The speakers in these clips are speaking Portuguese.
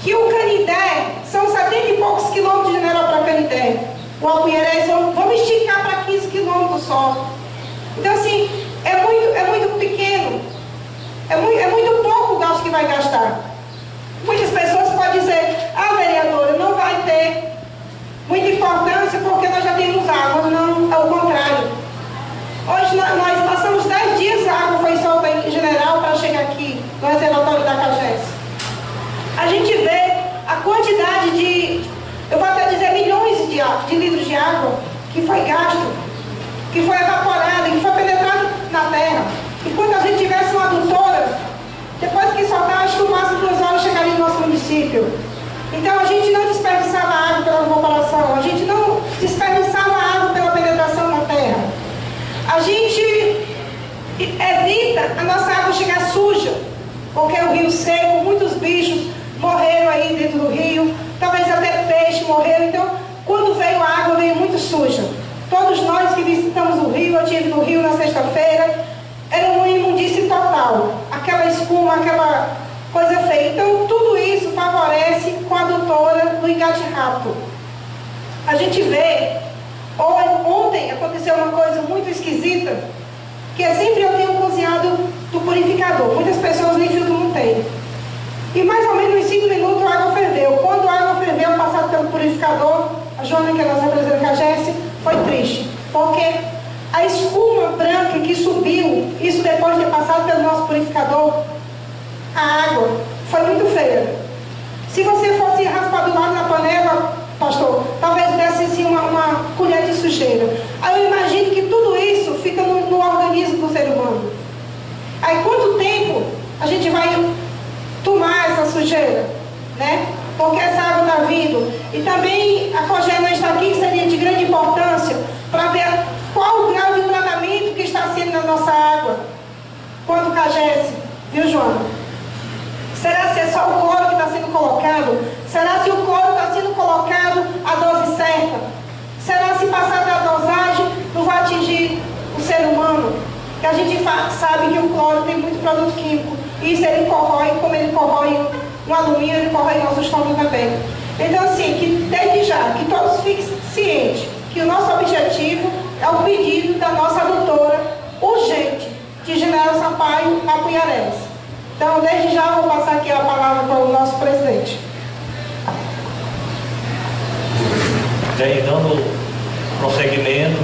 que o Canindé, são 70 e poucos quilômetros de General para Canindé. O Apuiarés, vamos esticar para 15 quilômetros só. Então, assim, é muito pequeno. É muito pouco o gasto que vai gastar. Muitas pessoas podem dizer, vereadora, não vai ter muita importância porque nós já temos água. Não, é o contrário. Hoje nós passamos 10 dias, a água foi solta em General para chegar aqui, no reservatório da CAGES. A gente vê a quantidade de, eu vou até dizer, milhões de litros de água que foi gasto, que foi evaporado, que foi penetrado na terra. E quando a gente tivesse uma adutora, depois que soltar, acho que no máximo 2 horas chegaria no nosso município. Então a gente não desperdiçava água pela evaporação, a gente não desperdiçava água pela penetração na terra. A gente evita a nossa água chegar suja, porque o rio seco, muitos bichos morreram aí dentro do rio, talvez até peixe morreram. Então, quando veio a água, veio muito suja. Todos nós que visitamos o rio, eu estive no rio na sexta-feira, era uma imundície total, aquela espuma, aquela coisa feia. Então, tudo isso favorece com a adutora do engate rápido. A gente vê, ontem aconteceu uma coisa muito esquisita, que é sempre eu tenho cozinhado do purificador. Muitas pessoas nem filtro não têm. E mais ou menos em 5 minutos a água ferveu. Quando a água ferveu, passado pelo purificador, a Joana, que é a nossa representante da CAGES, foi triste. Porque a espuma branca que subiu, isso depois de ter passado pelo nosso purificador, a água foi muito feia. Se você fosse raspar do lado na panela, pastor, talvez desse assim uma colher de sujeira. Aí eu imagino que tudo isso fica no organismo do ser humano. Aí quanto tempo a gente vai tomar essa sujeira, né? Porque essa água está vindo. E também a Cogena está aqui, que seria de grande importância, para ver qual o grau de tratamento que está sendo na nossa água quando CAGES, viu, Joana? Será se é só o cloro que está sendo colocado? Será se o cloro está sendo colocado a dose certa? Será se passar da dosagem não vai atingir o ser humano? Que a gente sabe que o cloro tem muito produto químico. E isso ele corrói, como ele corrói no alumínio, ele corrói nosso estômago também. Então, assim, que desde já, que todos fiquem cientes que o nosso objetivo é o pedido da nossa adutora urgente de General Sampaio Apuiarés. Então, desde já, vou passar aqui a palavra para o nosso presidente. Dando prosseguimento,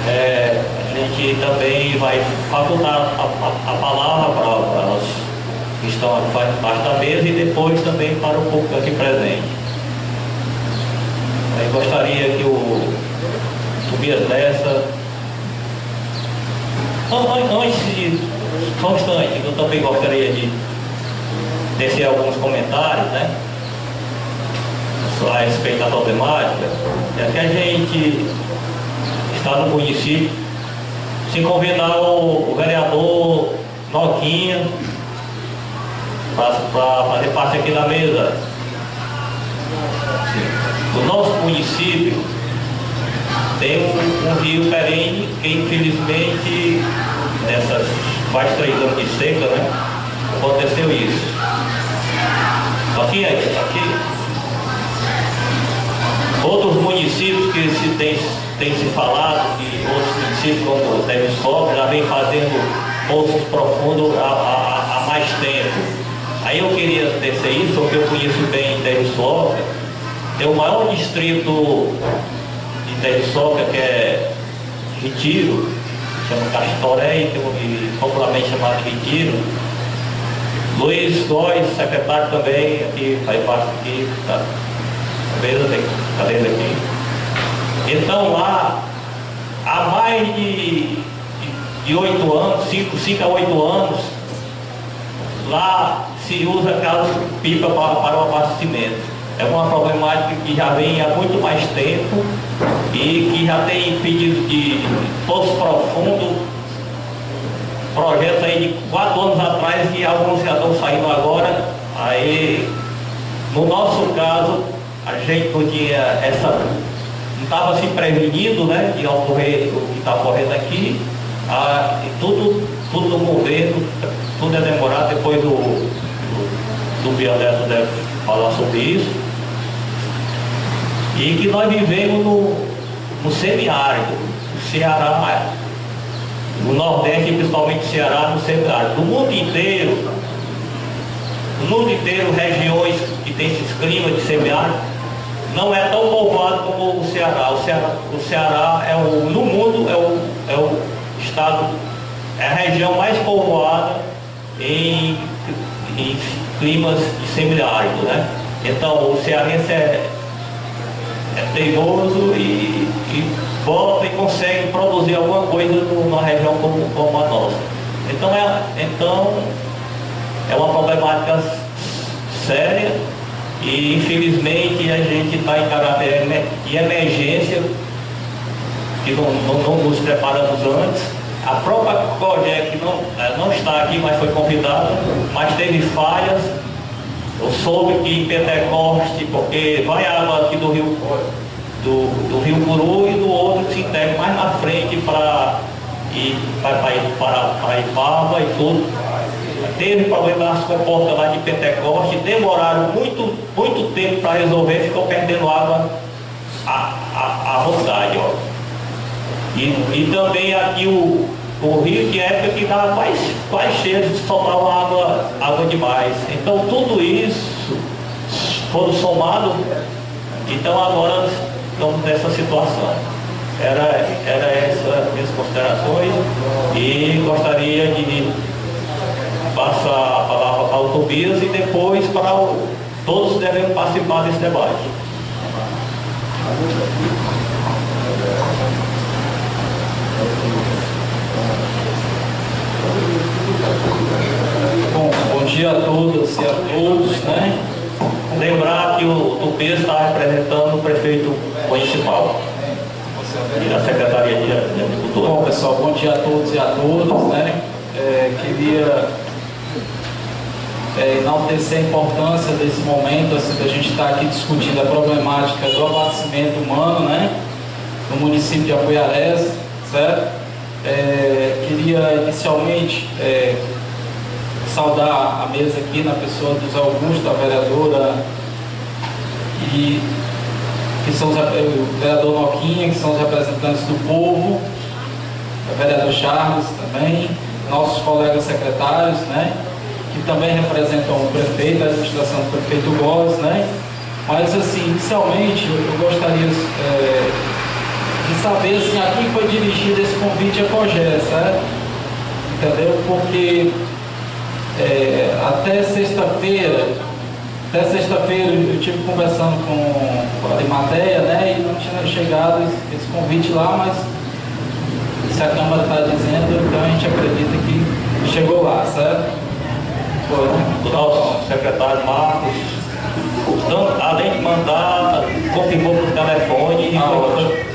a gente também vai facultar a palavra para os que estão abaixo da mesa e depois também para o público aqui presente. Eu gostaria que o Tobias Lessa, antes de só um instante, eu também gostaria de tecer alguns comentários, né, a respeito da problemática. É que a gente está no município, se convidar o vereador Noquinha para fazer parte aqui da mesa. O nosso município tem um rio perene que infelizmente nessas quase 3 anos de seca, né, aconteceu isso. Aqui outros municípios que tem se falado, que outros municípios como o Teresópolis já vem fazendo poços profundos há mais tempo. Aí eu queria tecer isso, porque eu conheço bem Teresópolis. Tem o maior distrito de Teresópolis, que é Retiro, chama Castoré, e popularmente chamado Retiro. Luiz Góes, secretário também, aqui faz parte aqui, tá? Beleza, tem cadeira aqui. Então lá, há mais de 8 anos, 5 a 8 anos, lá se usa aquela pipa para o abastecimento. É uma problemática que já vem há muito mais tempo e que já tem pedido de poço profundo, projetos aí de 4 anos atrás e alguns já estão saindo agora. Aí, no nosso caso, a gente não tinha não estava se prevenindo, né, de ocorrer o que está ocorrendo aqui. E tudo no governo, tudo é demorado. Depois do Bianeto deve falar sobre isso, e que nós vivemos no semiárido, no Ceará, no Nordeste, principalmente Ceará, no semiárido. No mundo inteiro, regiões que tem esses climas de semiárido, não é tão povoado como o Ceará. O Ceará no mundo é o estado, é a região mais povoada em climas de semiárido, né? Então o cearense é teimoso e volta e consegue produzir alguma coisa numa região como a nossa. Então é uma problemática séria e infelizmente a gente está em caráter de emergência, que não nos preparamos antes. A própria COGEC não está aqui, mas foi convidada, mas teve falhas. Eu soube que em Pentecoste, porque vai água aqui do Rio Puru e do outro se integra mais na frente para Ipava e tudo. Teve problema nas comportas lá de Pentecoste, demoraram muito tempo para resolver, ficou perdendo água à vontade, ó. E também aqui o rio de época que estava quase cheio, soltava água demais. Então tudo isso foram somados, então agora estamos nessa situação. Era essas minhas considerações e gostaria de passar a palavra para o Tobias e depois todos devem participar desse debate. Bom dia a todas e a todos, né? Lembrar que o Tobias está representando o prefeito municipal e a Secretaria de Agricultura. Bom, pessoal, bom dia a todos e a todas, né? Queria enaltecer a importância desse momento, assim, da gente estar aqui discutindo a problemática do abastecimento humano, né? No município de Apuiarés, certo? Queria inicialmente saudar a mesa aqui na pessoa do Zé Augusto, a vereadora, e que são o vereador Noquinha, que são os representantes do povo, o vereador Charles também, nossos colegas secretários, né, que também representam o prefeito, a administração do prefeito Góes, né. Mas assim, inicialmente eu gostaria de saber assim, a quem foi dirigido esse convite à COGEC, certo? Entendeu? Porque até sexta-feira eu estive conversando com a Arimateia, né? E não tinha chegado esse convite lá, mas se a Câmara está dizendo, então a gente acredita que chegou lá, certo? Foi, né? O nosso secretário Marcos, além de mandar, confirmou por telefone e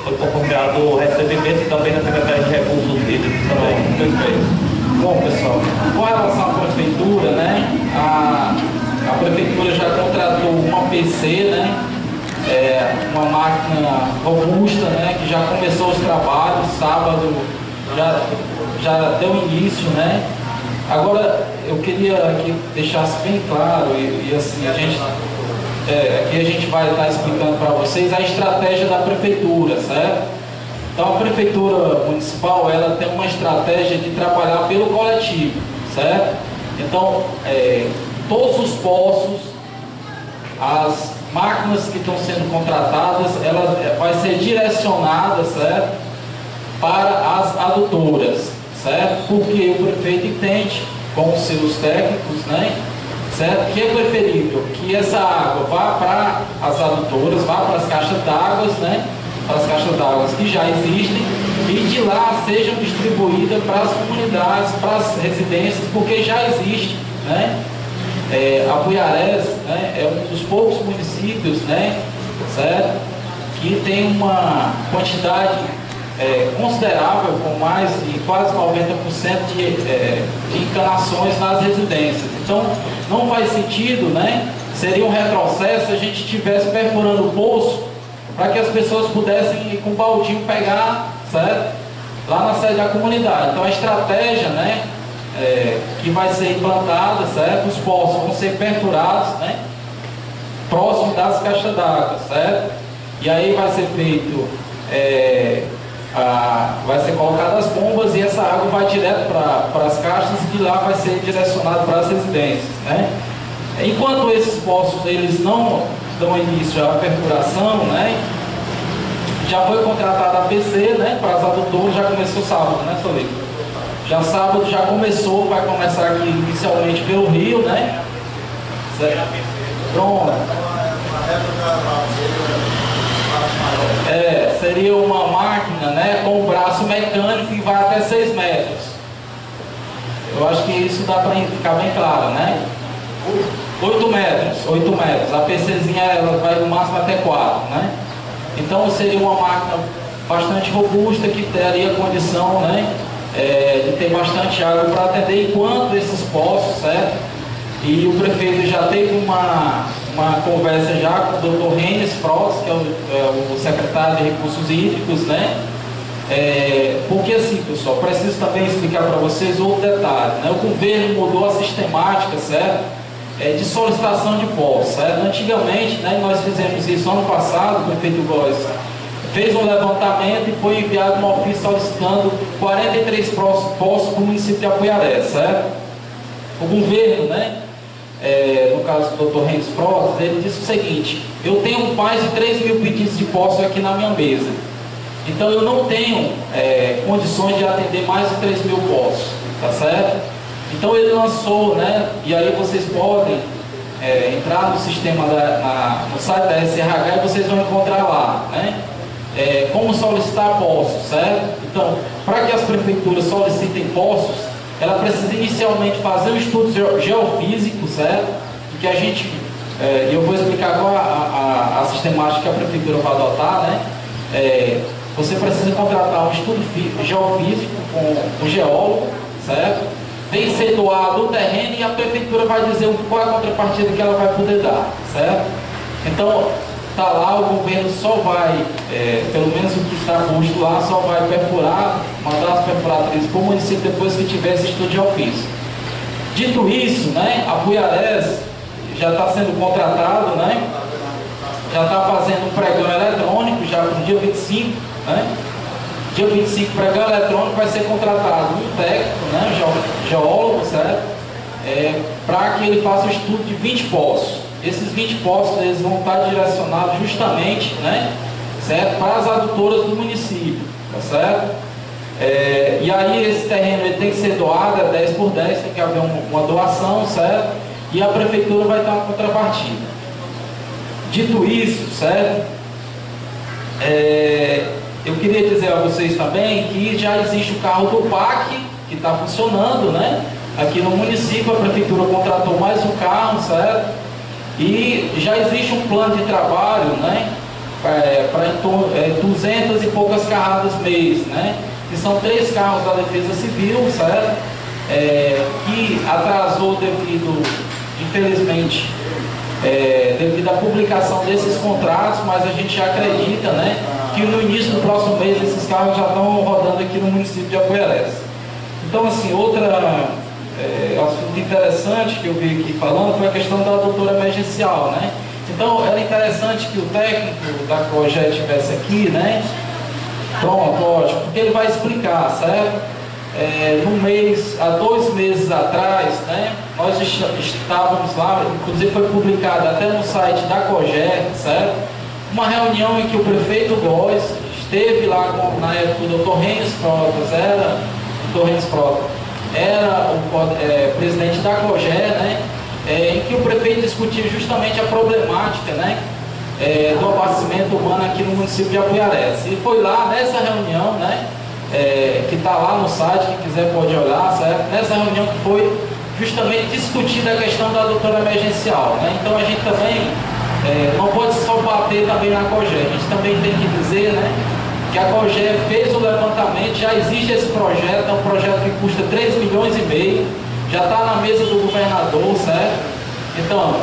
foi confirmado o recebimento e também na Secretaria de Recursos Hídricos também. Perfeito. Bom, pessoal, com relação à prefeitura, né? A prefeitura já contratou uma PC, né? Uma máquina robusta, né? Que já começou os trabalhos, sábado já deu início, né? Agora, eu queria que deixasse bem claro, e assim, aqui a gente vai estar explicando para vocês a estratégia da prefeitura, certo? Então, a prefeitura municipal, ela tem uma estratégia de trabalhar pelo coletivo, certo? Então, todos os poços, as máquinas que estão sendo contratadas, ela vai ser direcionada, certo? Para as adutoras, certo? Porque o prefeito entende, com os seus técnicos, né? Certo? Que é preferível que essa água vá para as adutoras, vá para as caixas d'água, né? Para as caixas d'água que já existem e de lá sejam distribuídas para as comunidades, para as residências, porque já existe, né? Apuiarés, né, é um dos poucos municípios, né, certo? Que tem uma quantidade considerável, com mais de quase 90% de encanações nas residências. Então, não faz sentido, né? Seria um retrocesso se a gente estivesse perfurando o poço para que as pessoas pudessem ir com o baldinho pegar, certo? Lá na sede da comunidade. Então, a estratégia, né, que vai ser implantada, certo? Os poços vão ser perfurados, né? Próximo das caixas d'água, certo? E aí vai ser feito, vai ser colocada as bombas e essa água vai direto para as caixas e de lá vai ser direcionado para as residências, né? Enquanto esses poços eles não dão início à perfuração, né? Já foi contratada a PC, né? Para as adutoras, já começou sábado, né, Solito? Já sábado já começou, vai começar aqui inicialmente pelo Rio, né? Certo? Pronto. Seria uma máquina, né, com um braço mecânico que vai até 6 metros. Eu acho que isso dá para ficar bem claro, né? 8 metros. A PCzinha ela vai no máximo até 4, né? Então seria uma máquina bastante robusta que teria condição, né, de ter bastante água para atender enquanto esses poços, certo? E o prefeito já teve uma conversa já com o Dr. Renes Frost, que é o secretário de Recursos Hídricos, né? Porque assim, pessoal, preciso também explicar para vocês outro detalhe, né? O governo mudou a sistemática, certo? De solicitação de poços, certo? Antigamente, né, nós fizemos isso ano passado, o prefeito Góes fez um levantamento e foi enviado um ofício solicitando 43 poços para o município de Apuiaré, certo? O governo, né, no caso do Dr. Renes Frost, ele disse o seguinte: eu tenho mais de 3 mil pedidos de poços aqui na minha mesa, então eu não tenho condições de atender mais de 3 mil poços, tá certo? Então ele lançou, né, e aí vocês podem entrar no sistema, no site da SRH e vocês vão encontrar lá, né, como solicitar poços, certo? Então, para que as prefeituras solicitem poços, ela precisa inicialmente fazer um estudo geofísico, certo? Que a gente, eu vou explicar agora a sistemática que a prefeitura vai adotar, né? Você precisa contratar um estudo geofísico com um geólogo, certo? Tem que ser doado o terreno e a prefeitura vai dizer qual é a contrapartida que ela vai poder dar, certo? Então, tá lá, o governo só vai, pelo menos o que está posto lá, só vai perfurar, mandar as perfuradores para o município depois que tiver esse estudo de ofício. Dito isso, né, a Apuiarés já está sendo contratado, né, já está fazendo um pregão eletrônico já para o dia 25, né? Dia 25, pregão eletrônico, vai ser contratado um técnico, né, geólogo, certo? Para que ele faça o estudo de 20 poços. Esses 20 poços eles vão estar direcionados justamente, né, certo, para as adutoras do município, tá certo? E aí esse terreno ele tem que ser doado, 10 por 10, tem que haver uma doação, certo? E a prefeitura vai dar uma contrapartida. Dito isso, certo? Eu queria dizer a vocês também que já existe o carro do PAC, que está funcionando, né? Aqui no município a prefeitura contratou mais um carro, certo? E já existe um plano de trabalho, né? Para 200 e poucas carradas mês, né? Que são 3 carros da Defesa Civil, certo? Que atrasou devido, infelizmente, devido à publicação desses contratos, mas a gente já acredita, né, que no início do próximo mês esses carros já estão rodando aqui no município de Apuiarés. Então, assim, assunto interessante que eu vi aqui falando foi a questão da doutora emergencial, né? Então, era interessante que o técnico da COGE estivesse aqui, né? Pronto, ótimo, porque ele vai explicar, certo? Há 2 meses atrás, né, nós estávamos lá, inclusive foi publicado até no site da COGE, certo? Uma reunião em que o prefeito Góes esteve lá na época o Dr. Renes Frotas, era o presidente da COGE, né, em que o prefeito discutiu justamente a problemática, né, do abastecimento humano aqui no município de Apuiarés. E foi lá nessa reunião, né, que está lá no site, quem quiser pode olhar, certo? Nessa reunião que foi justamente discutida a questão da doutora emergencial, né? Então a gente também não pode só bater também na COGE, a gente também tem que dizer, né, que a COGE fez o levantamento, já existe esse projeto, é um projeto que custa 3,5 milhões, já está na mesa do governador, certo? Então,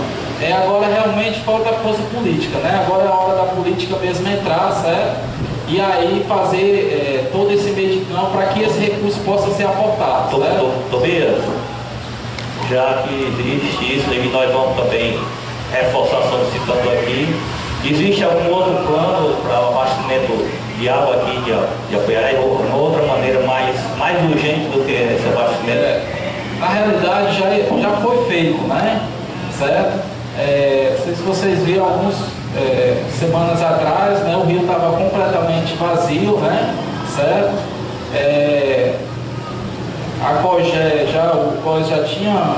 agora realmente falta força política, né? Agora é a hora da política mesmo entrar, certo? e aí fazer todo esse meio de campo para que esse recurso possa ser aportado. Tobias, já que existe isso, e nós vamos também reforçar solicitando aqui, existe algum outro plano para o abastecimento de água aqui de Apuiaré, ou uma outra maneira mais urgente do que esse abastecimento? Na realidade já foi feito, né? Certo? Não sei se vocês viram algumas semanas atrás, né? O rio estava completamente vazio, né? Certo? A COGÉ, o COS já tinha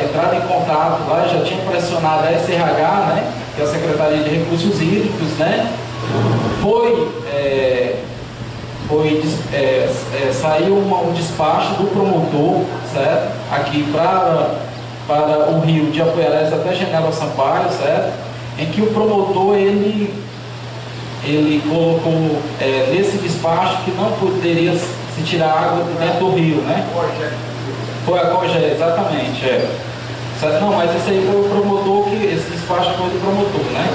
entrado em contato lá, já tinha pressionado a SRH, né? Que é a Secretaria de Recursos Hídricos, né? Saiu um despacho do promotor, certo? Aqui para o rio de Apuiarés até General Sampaio, certo? Em que o promotor ele colocou nesse despacho que não poderia se tirar água de dentro do rio, né? Foi a COGÉ, exatamente. Certo? Não, mas esse aí foi o promotor, que esse despacho foi do promotor, né?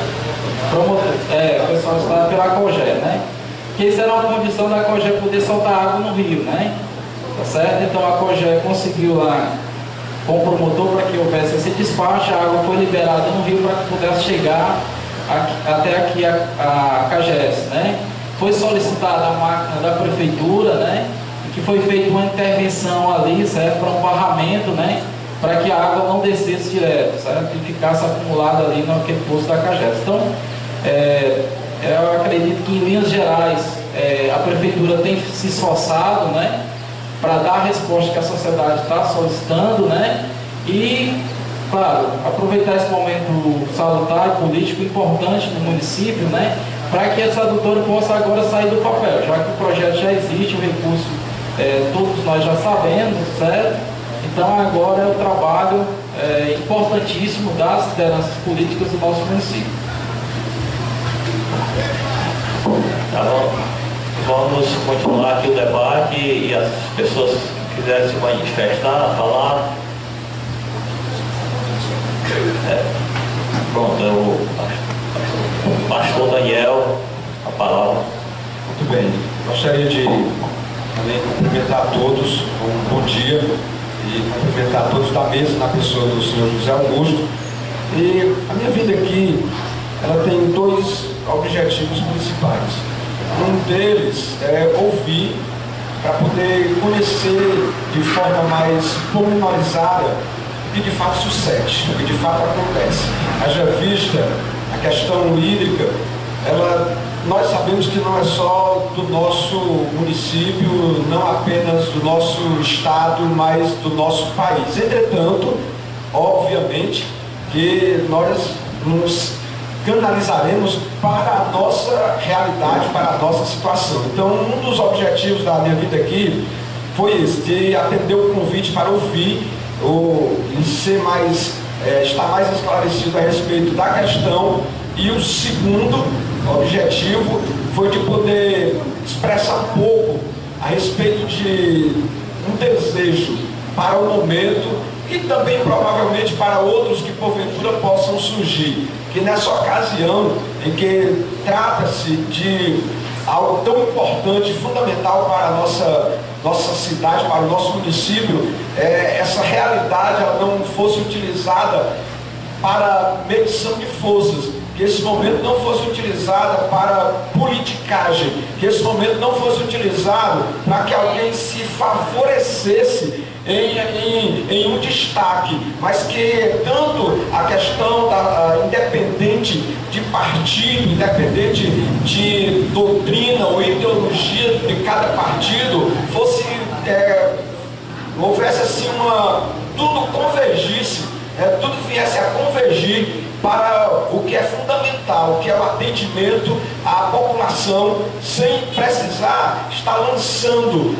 O pessoal está pela COGÉ, né? Que isso era uma condição da COGÉ poder soltar água no rio, né? Tá certo? Então a COGÉ conseguiu lá com o promotor para que houvesse esse despacho, a água foi liberada no rio para que pudesse chegar até aqui a CAGES, né? Foi solicitada a máquina da prefeitura, né? E que foi feita uma intervenção ali, certo? Para um barramento, né? Para que a água não descesse direto, certo? E ficasse acumulada ali naquele poço da CAGES. Então, eu acredito que em linhas gerais a prefeitura tem se esforçado, né? Para dar a resposta que a sociedade está solicitando, né? E, claro, aproveitar esse momento salutar e político importante no município, né? Para que essa adutora possa agora sair do papel, já que o projeto já existe, o recurso todos nós já sabemos, certo? Então agora é o trabalho importantíssimo das lideranças políticas do nosso município. Tá bom. Vamos continuar aqui o debate e as pessoas que quiserem se manifestar, falar. Pronto, o pastor Daniel, a palavra. Muito bem. Gostaria de também cumprimentar todos, um bom dia, e cumprimentar todos da mesa, na pessoa do senhor José Augusto. E a minha vida aqui, ela tem dois objetivos principais. Um deles é ouvir, para poder conhecer de forma mais pormenorizada o que de fato sucede, o que de fato acontece. Haja vista a questão hídrica, nós sabemos que não é só do nosso município, não apenas do nosso estado, mas do nosso país. Entretanto, obviamente que nós nos canalizaremos para a nossa realidade, para a nossa situação. Então, um dos objetivos da minha vida aqui foi esse, de atender o convite para ouvir, estar mais esclarecido a respeito da questão. E o segundo objetivo foi de poder expressar um pouco a respeito de um desejo para o momento e também provavelmente para outros que porventura possam surgir, que nessa ocasião em que trata-se de algo tão importante, fundamental para a nossa cidade, para o nosso município, essa realidade ela não fosse utilizada para medição de forças, que esse momento não fosse utilizado para politicagem, que esse momento não fosse utilizado para que alguém se favorecesse em um destaque, mas que tanto a questão independente de partido, independente de doutrina ou ideologia de cada partido, houvesse assim tudo convergisse, tudo viesse a convergir para o que é fundamental, que é o atendimento à população, sem precisar estar lançando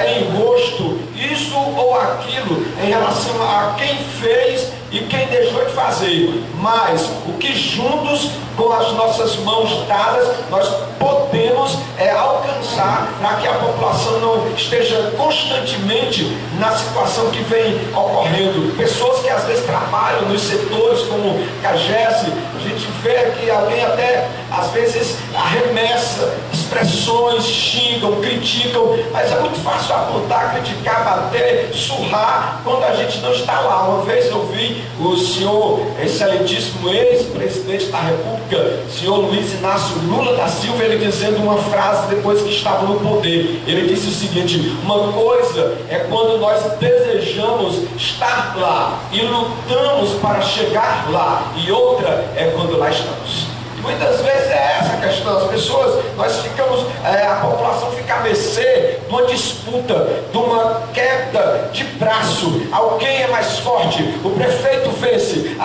em rosto isso ou aquilo em relação a quem fez e quem deixou de fazer, mas o que juntos, com as nossas mãos dadas, nós podemos alcançar, para que a população não esteja constantemente na situação que vem ocorrendo. Pessoas que às vezes trabalham nos setores como CAGES, a gente vê que alguém até às vezes arremessa expressões, xingam, criticam, mas é muito fácil apontar, criticar, bater, surrar quando a gente não está lá. Uma vez eu vi o senhor excelentíssimo ex-presidente da República, senhor Luiz Inácio Lula da Silva, ele dizendo uma frase depois que estava no poder. Ele disse o seguinte: uma coisa é quando nós desejamos estar lá e lutamos para chegar lá, e outra é quando lá estamos. Muitas vezes é essa a questão. As pessoas, nós ficamos, a população fica à mercê de uma disputa, de uma queda de braço. Alguém é mais forte, o prefeito vence,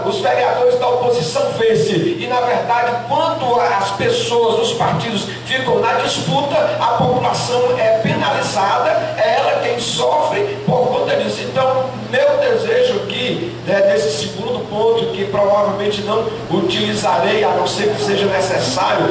os vereadores da oposição vence, e na verdade, quando as pessoas, os partidos ficam na disputa, a população é penalizada, é ela quem sofre por conta disso. Então, meu desejo aqui, nesse segundo ponto, que provavelmente não utilizarei, a não ser que seja necessário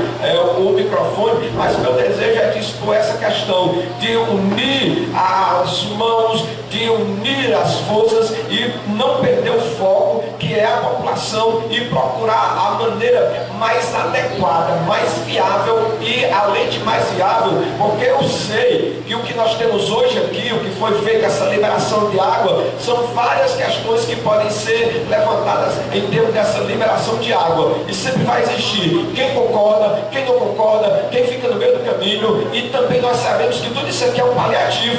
o microfone, mas meu desejo é de expor essa questão, de unir as mãos, de unir as forças e não perder o foco, que é a população, e procurar a maneira mais adequada, mais viável, e além de mais viável, porque eu sei que o que nós temos hoje aqui, o que foi feito, essa liberação de água, são várias questões que podem ser levantadas em termos dessa liberação de água, e sempre vai existir quem concorda, quem não concorda, quem fica no meio do caminho, e também nós sabemos que tudo isso aqui é um paliativo.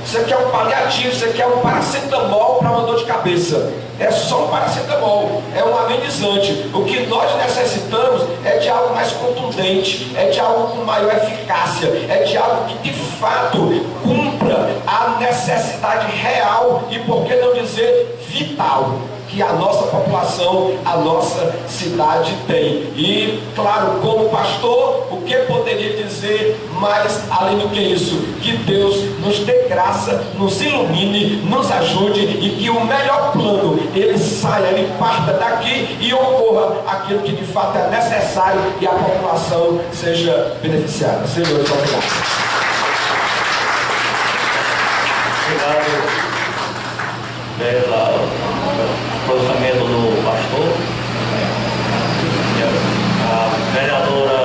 Isso aqui é um paliativo, isso aqui é um paracetamol para uma dor de cabeça. É só um paracetamol, é um amenizante. O que nós necessitamos é de algo mais contundente, é de algo com maior eficácia, é de algo que de fato cumpra a necessidade real e, por que não dizer, vital, que a nossa população, a nossa cidade tem. E, claro, como pastor, o que poderia dizer mais além do que isso? Que Deus nos dê graça, nos ilumine, nos ajude, e que o melhor plano, ele saia, ele parta daqui e ocorra aquilo que de fato é necessário e a população seja beneficiada. Senhor, obrigado. Obrigado pelo posicionamento do pastor. A vereadora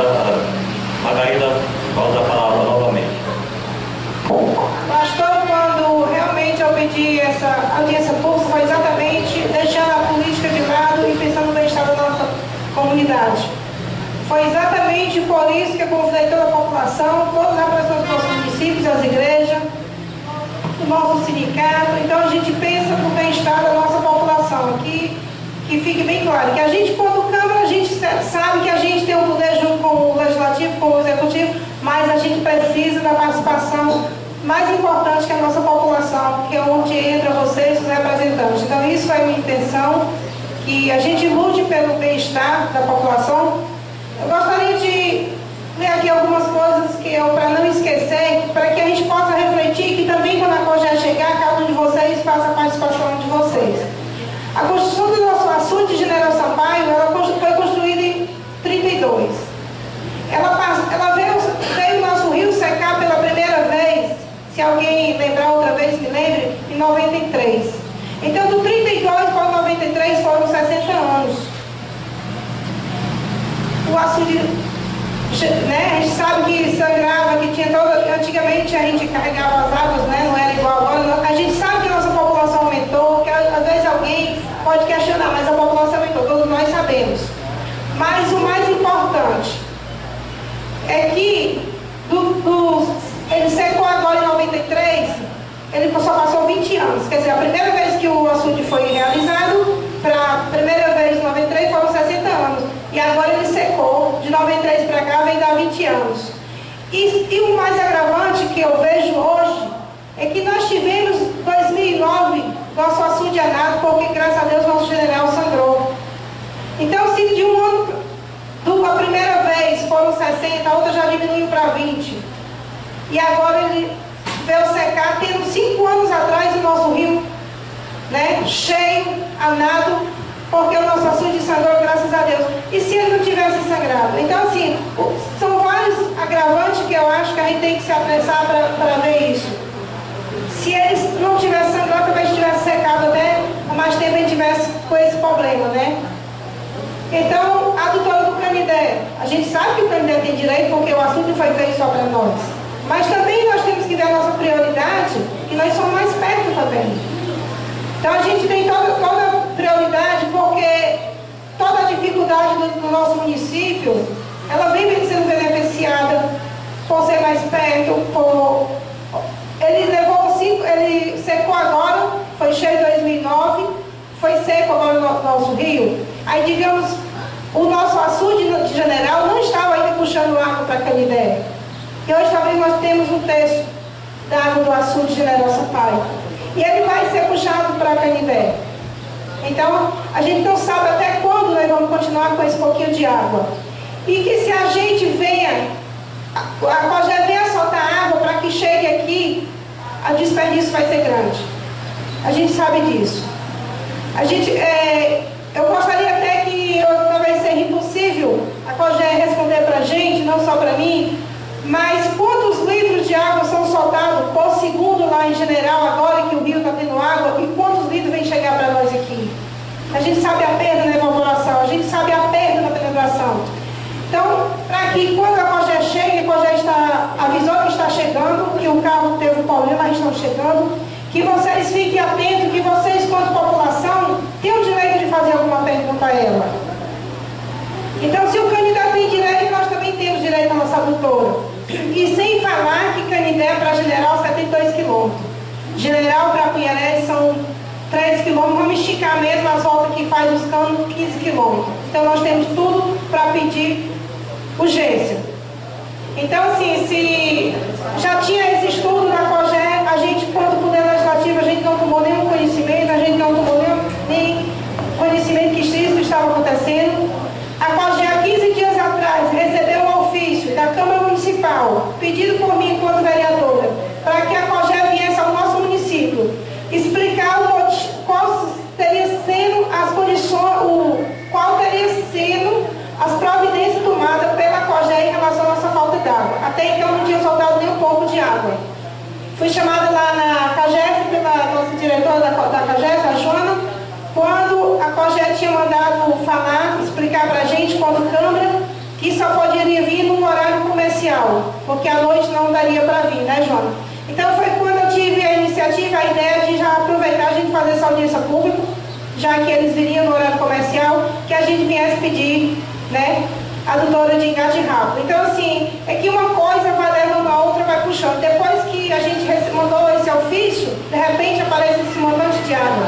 Margarida volta a palavra novamente. Pastor, quando realmente eu pedi essa audiência pública, foi exatamente deixando a política de lado e pensando no bem-estar da nossa comunidade. Foi exatamente por isso que eu convidei toda a população, todos os representantes dos nossos municípios, as igrejas, o nosso sindicato. Então a gente pensa no bem-estar da nossa população aqui, que fique bem claro, que a gente, quando Câmara, a gente sabe que a gente tem um poder junto com o Legislativo, com o Executivo, mas a gente precisa da participação mais importante, que é a nossa população, que é onde entra vocês, os representantes. Então isso foi a minha intenção, que a gente lute pelo bem-estar da população. Eu gostaria de ler aqui algumas coisas que eu, para não esquecer, para que a gente possa refletir, que também quando a COGES chegar, cada um de vocês faça a participação de vocês. A construção do nosso açude de General Sampaio, ela foi construída em 32. Ela veio o nosso rio secar pela primeira vez, se alguém lembrar outra vez, me lembre, em 93. Então, do 32 para o 93 foram 60 anos. O açude, né, a gente sabe que sangrava, que tinha toda... Antigamente a gente carregava as águas, né, não era igual agora. A gente sabe que a nossa população aumentou, que às vezes alguém pode questionar, mas a população aumentou, todos nós sabemos. Mas o mais importante é que ele secou agora em 93, ele só passou 20 anos. Quer dizer, a primeira vez que o açude foi realizado, para a primeira vez em 93 foram 60 anos. E agora ele secou, de 93 para cá vem dar 20 anos. E o mais agravante que eu vejo hoje é que nós tivemos 2009 nosso açude anado, porque graças a Deus nosso general sangrou. Então, se de um ano, a primeira vez foram 60, a outra já diminuiu para 20. E agora ele veio secar, tendo 5 anos atrás o nosso rio né, cheio, anado, porque o nosso açude sangrou, graças a Deus. E se ele não tivesse sangrado? Então, assim, são vários agravantes que eu acho que a gente tem que se apressar para ver isso. Se eles não tivessem sangrado, talvez tivesse secado até há mais tempo, a gente tivesse com esse problema, né? Então, a adutora do Canindé, a gente sabe que o Canindé tem direito, porque o assunto foi feito só para nós. Mas também nós temos que ver a nossa prioridade, que nós somos mais perto também. Então a gente tem toda prioridade, porque toda a dificuldade do nosso município, ela vem sendo beneficiada por ser mais perto, ele secou agora, foi cheio em 2009, foi seco agora no nosso rio. Aí, digamos, o nosso açude de General não estava ainda puxando água para Canindé. E hoje talvez nós temos um terço da água do açude de General Sampaio. E ele vai ser puxado para Canindé. Então, a gente não sabe até quando nós vamos continuar com esse pouquinho de água. E que se a gente a Cogé venha soltar água para que chegue aqui, a desperdício vai ser grande. A gente sabe disso. Eu gostaria até que, talvez seja impossível, a Cogé responder para a gente, não só para mim, mas quantos litros de água são soltados por segundo lá em General, agora que o rio está tendo água, e quantos litros vem chegar para nós aqui? A gente sabe a perda na evaporação, a gente sabe a perda na penetração. Então, para que quando a Cogé chega, a Cogé avisou que está chegando, que o carro teve um problema, eles estão chegando, que vocês fiquem atentos, que vocês, quanto população, têm o direito de fazer alguma pergunta a ela. Então, se o candidato tem direito, nós também temos direito à nossa adutora. E sem falar que Canindé para General 72 quilômetros. General para Pinheirense são 3 quilômetros, vamos esticar mesmo as voltas que faz os canos, 15 quilômetros. Então, nós temos tudo para pedir urgência. Então, assim, se já tinha esse estudo na Cogé, a gente, quando poder legislativo, a gente não tomou nenhum conhecimento, a gente não tomou nem conhecimento que isso estava acontecendo. A Cogé, há 15 dias atrás, recebeu um ofício da Câmara Municipal, pedido por mim, enquanto vereadora, para que a Cogé viesse ao nosso município, explicar qual teria sendo as condições, qual teria sido as providências tomadas pela Cogé em relação à nossa falta d'água. Até então não tinha soltado nem um pouco de água. Fui chamada lá na CAGES, pela nossa diretora da CAGES, a Joana, quando a Cogé tinha mandado falar, explicar para a gente, quando Câmara, que só poderia vir num horário comercial, porque à noite não daria para vir, né, Joana? Então foi quando eu tive a iniciativa, a ideia de já aproveitar a gente fazer essa audiência pública, já que eles viriam no horário comercial, que a gente viesse pedir, né, a adutora de engate rápido. Então, assim, é que uma coisa vai levando a outra, vai puxando. Depois que a gente mandou esse ofício, de repente aparece esse montante de água.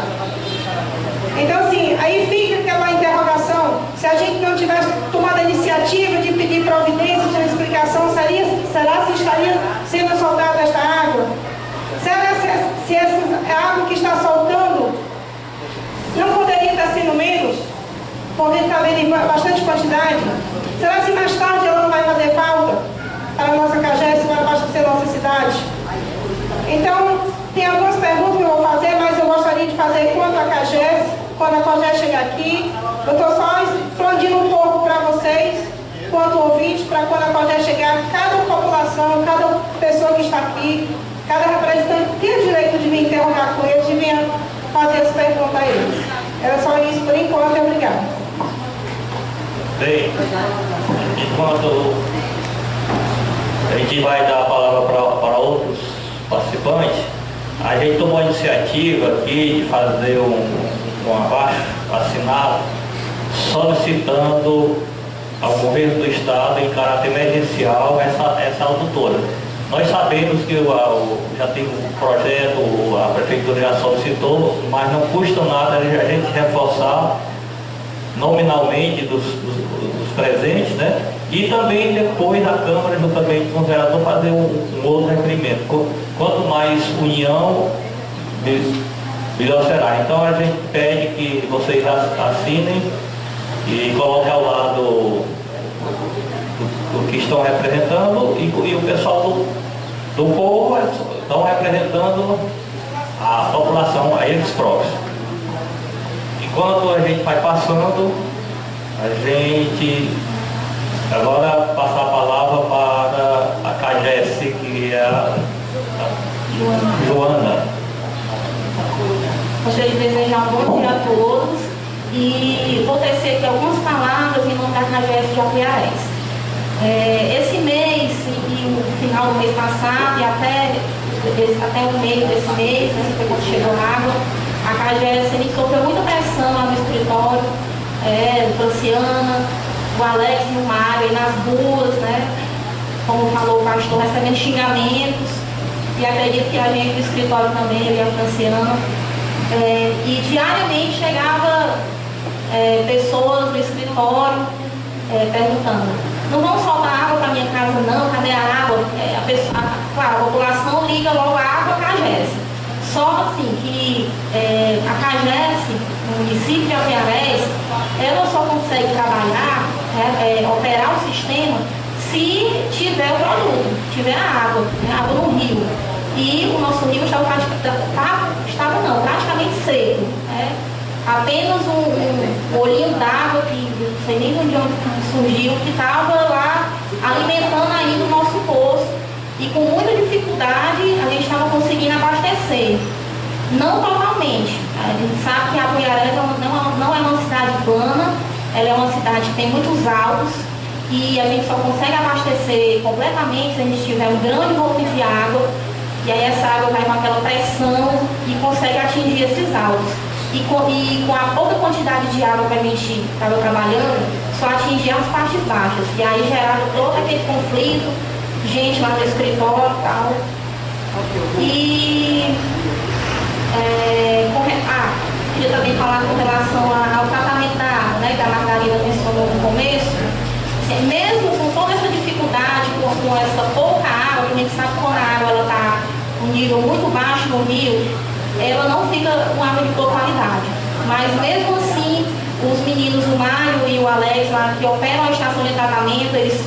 Então, assim, aí fica aquela interrogação, se a gente não tivesse tomado a iniciativa de pedir providência, de explicação, será se estaria sendo soltada esta água? Será se essa água que está soltando não poderia estar sendo menos? Porque está vendo bastante quantidade? Será se mais tarde ela não vai fazer falta para a nossa CAGES, para abastecer a nossa cidade? Então, tem algumas perguntas que eu vou fazer, mas eu gostaria de fazer quanto à CAGES, quando a CAGES chegar aqui. Eu estou só expandindo um pouco para vocês, quanto ouvinte, para quando a CAGES chegar, cada população, cada pessoa que está aqui, cada representante tem o direito de me interrogar com eles, de vir fazer as perguntas a eles. Era só isso por enquanto, e obrigado. Bem, enquanto a gente vai dar a palavra para outros participantes, a gente tomou a iniciativa aqui de fazer um abaixo assinado solicitando ao governo do estado em caráter emergencial essa adutora. Nós sabemos que já tem um projeto, a prefeitura já solicitou, mas não custa nada a gente reforçar nominalmente dos presentes, né? E também depois a Câmara, juntamente com o vereador, fazer um outro requerimento. Quanto mais união, melhor será. Então a gente pede que vocês assinem e coloquem ao lado do que estão representando e o pessoal do povo estão representando a população, a eles próprios. Enquanto a gente vai passando, a gente agora passar a palavra para a Cagesse, que é a Joana. Gostaria de desejar um bom dia a todos e vou tecer aqui algumas palavras em nome da Cagesse de Apuiarés. Esse mês e o final do mês passado e até o meio desse mês, né, foi quando chegou a água, a Cagesse sofreu muita pressão lá no escritório, Franciana, o Alex e o Mário aí nas ruas, né? Como falou o pastor, recebendo xingamentos, e acredito que a gente do escritório também, eu e a Franciana, e diariamente chegava pessoas do escritório perguntando: não vão soltar água para minha casa não, cadê a água? Claro, a população liga logo a água à Cagesse. Só assim que a Cagesse, no município de Apuiarés, ela só consegue trabalhar, operar o sistema, se tiver o produto, tiver a água no rio. E o nosso rio praticamente seco. Apenas um olhinho d'água, que não sei nem de onde surgiu, que estava lá alimentando ainda o nosso poço. E com muita dificuldade a gente estava conseguindo abastecer. Não totalmente. A gente sabe que Apuiarés não é uma cidade plana, ela é uma cidade que tem muitos altos e a gente só consegue abastecer completamente se a gente tiver um grande volume de água, e aí essa água vai com aquela pressão e consegue atingir esses altos. E com a pouca quantidade de água que a gente estava trabalhando, só atingia as partes baixas. E aí gerava todo aquele conflito, gente lá no escritório e tal. E queria também falar com relação ao tratamento da água, né, que a Margarida mencionou no começo. Mesmo com toda essa dificuldade, com essa pouca água, que a gente sabe que quando a água está um nível muito baixo no rio, ela não fica com água de boa qualidade. Mas mesmo assim, os meninos, o Mário e o Alex, lá, que operam a estação de tratamento, eles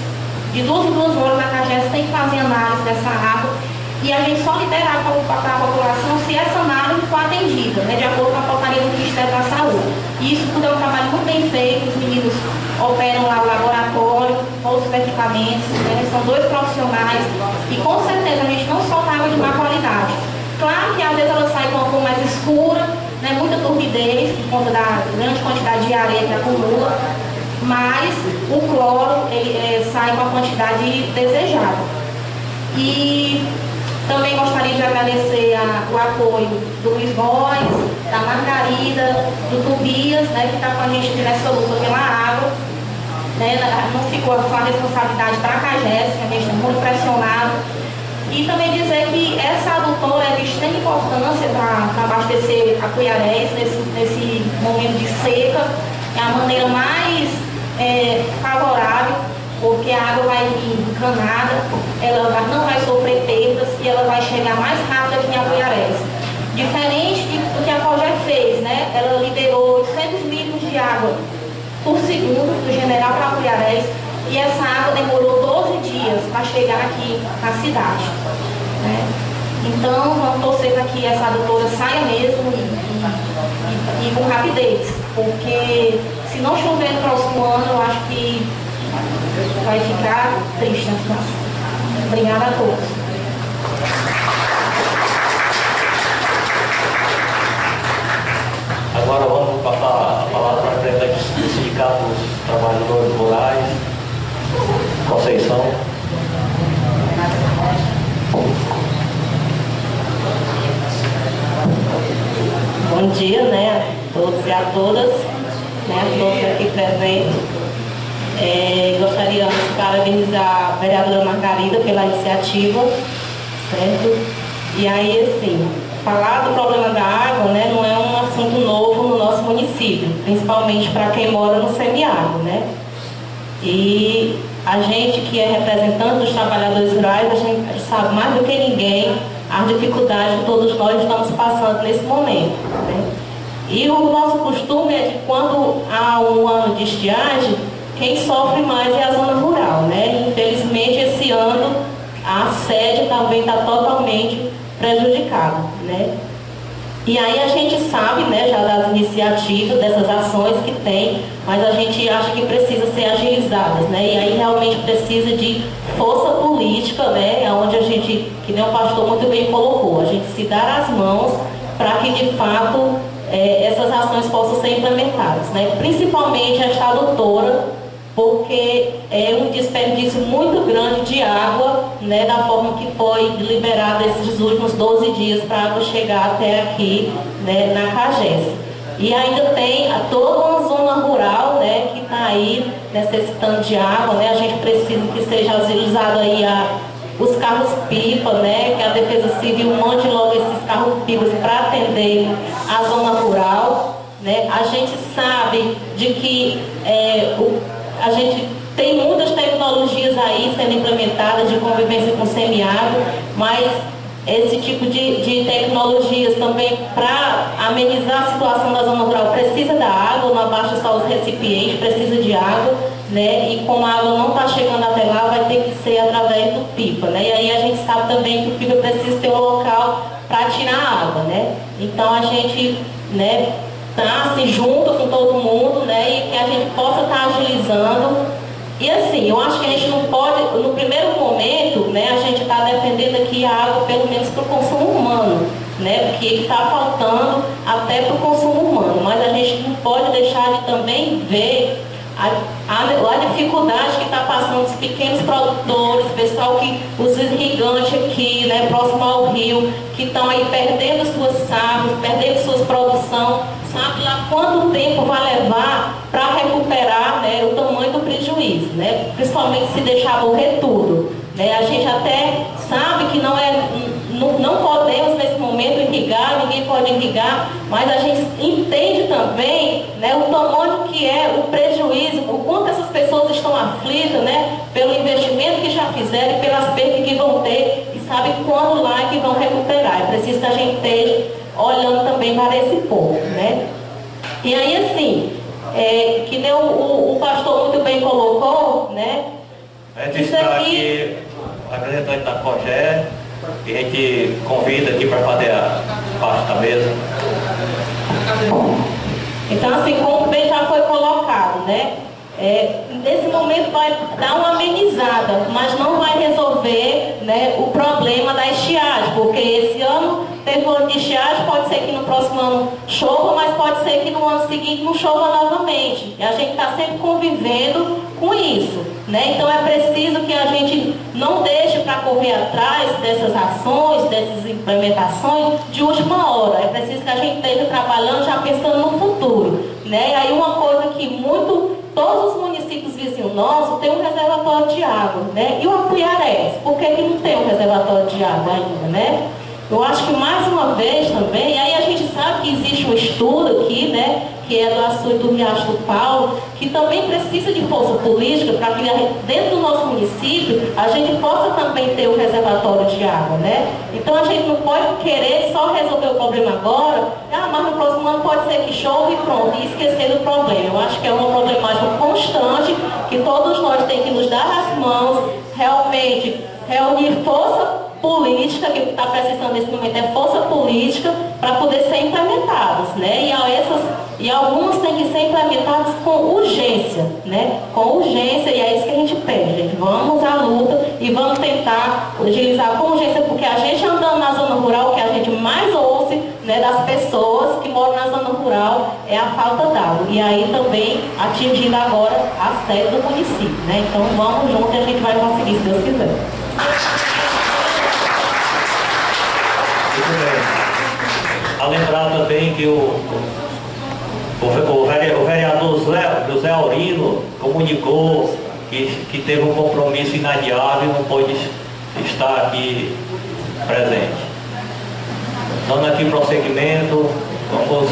de 2 em 2 horas a Cagesse tem que fazer análise dessa água, e a gente só libera para a população se essa análise for atendida, né, de acordo com a portaria do Ministério da Saúde. E isso tudo é um trabalho muito bem feito, os meninos operam lá o laboratório, todos os equipamentos, né, são 2 profissionais, e com certeza a gente não solta água de má qualidade. Claro que às vezes ela sai com uma cor mais escura, né, muita turbidez, por conta da grande quantidade de areia que acumula, mas o cloro ele, sai com a quantidade desejada. E também gostaria de agradecer o apoio do Luiz Góes, da Margarida, do Tobias, né, que está com a gente nessa luta pela água. Né, não ficou só a responsabilidade para a Cagesse, a gente está muito pressionado. E também dizer que essa adutora é de extrema importância para abastecer Apuiarés nesse momento de seca. É a maneira mais favorável, porque a água vai vir encanada, ela não vai sofrer perdas e ela vai chegar mais rápido aqui em Apuiarés. Diferente do que a Cogé fez, né? Ela liberou 800 litros de água por segundo do General para Apuiarés, e essa água demorou 12 dias para chegar aqui na cidade. Né? Então, vamos torcer para que essa adutora saia mesmo e com rapidez, porque se não chover no próximo ano, eu acho que vai ficar triste a situação. Obrigada a todos. Agora vamos passar a palavra para a presidente do Sindicato dos Trabalhadores Rurais, Conceição. Bom dia, né, a todos e a todas, né, a todos aqui presentes. Gostaria de parabenizar a vereadora Margarida pela iniciativa, certo? E aí, assim, falar do problema da água, né, não é um assunto novo no nosso município, principalmente para quem mora no semiárido, né? E a gente que é representante dos trabalhadores rurais, a gente sabe mais do que ninguém as dificuldades que todos nós estamos passando nesse momento, né? E o nosso costume é de quando há um ano de estiagem, quem sofre mais é a zona rural, né? Infelizmente, esse ano, a sede também está totalmente prejudicada, né? E aí a gente sabe, né, já das iniciativas, dessas ações que tem, mas a gente acha que precisa ser agilizadas, né? E aí realmente precisa de força política, né? Onde a gente, que nem o pastor muito bem colocou, a gente se dar as mãos para que de fato essas ações possam ser implementadas, né? Principalmente esta adutora, porque é um desperdício muito grande de água, né, da forma que foi liberada esses últimos 12 dias para a água chegar até aqui, né, na CAGES. E ainda tem toda uma zona rural, né, que está aí necessitando de água, né, a gente precisa que seja agilizado aí os carros-pipa, né, que a Defesa Civil mande logo esses carros-pipas para atender a zona rural, né. A gente sabe de que a gente tem muitas tecnologias aí sendo implementadas de convivência com semiárido, mas esse tipo de tecnologias também, para amenizar a situação da zona rural, precisa da água, não abaixa só os recipientes, precisa de água, né? E como a água não está chegando até lá, vai ter que ser através do pipa, né? E aí a gente sabe também que o pipa precisa ter um local para tirar a água, né? Então a gente, né, tá assim, junto com todo mundo, né, e que a gente possa estar agilizando. E assim, eu acho que a gente não pode, no primeiro momento, né, a gente está defendendo aqui a água pelo menos para o consumo humano, né, porque está faltando até para o consumo humano, mas a gente não pode deixar de também ver a dificuldade que está passando os pequenos produtores, pessoal que, os irrigantes aqui, né, próximo ao rio, que estão aí perdendo suas safras, perdendo suas produções, sabe lá quanto tempo vai levar para recuperar, né, o tamanho do prejuízo, né, principalmente se deixar morrer tudo, né, a gente até sabe que não podemos nesse momento irrigar, ninguém pode irrigar, mas a gente entende também, né, o tamanho que é o prejuízo, o quanto essas pessoas estão aflitas, né, pelo investimento que já fizeram e pelas perdas que vão ter, e sabe quando lá é que vão recuperar. É preciso que a gente esteja olhando também para esse povo, né. E aí assim, que nem o pastor muito bem colocou, né, isso aqui, o representante da COGE, que a gente convida aqui para fazer a parte da mesa. Então, assim, como bem já foi colocado, né? Nesse momento vai dar uma amenizada, mas não vai resolver, né, o problema da estiagem, porque esse ano teve um ano de estiagem, pode ser que no próximo ano chova, mas pode ser que no ano seguinte não chova novamente. E a gente está sempre convivendo com isso, né? Então é preciso que a gente não deixe para correr atrás dessas ações, dessas implementações de última hora. É preciso que a gente esteja trabalhando já pensando no futuro, né? E aí uma coisa que todos os municípios vizinhos nossos têm um reservatório de água, né? E o Apuiarés, por que não tem um reservatório de água ainda, né? Eu acho que mais uma vez também, e aí a gente sabe que existe um estudo aqui, né, que é do açude do Riacho do Paulo, que também precisa de força política para que dentro do nosso município a gente possa também ter um reservatório de água, né? Então a gente não pode querer só resolver o problema agora, mas no próximo ano pode ser que chova e pronto, e esquecer do problema. Eu acho que é uma problemática constante, que todos nós temos que nos dar as mãos, realmente reunir força política, que está precisando nesse momento é força política para poder ser implementadas, né? E algumas têm que ser implementadas com urgência, né? Com urgência, e é isso que a gente pede, gente. Vamos à luta e vamos tentar agilizar com urgência, porque a gente andando na zona rural, o que a gente mais ouve, né, das pessoas que moram na zona rural é a falta d'água. E aí também atingindo agora a sede do município, né? Então vamos junto e a gente vai conseguir, se Deus quiser. Muito bem. A lembrar também que o vereador José Aurino comunicou que teve um compromisso inadiável e não pôde estar aqui presente. Dando aqui prosseguimento, vamos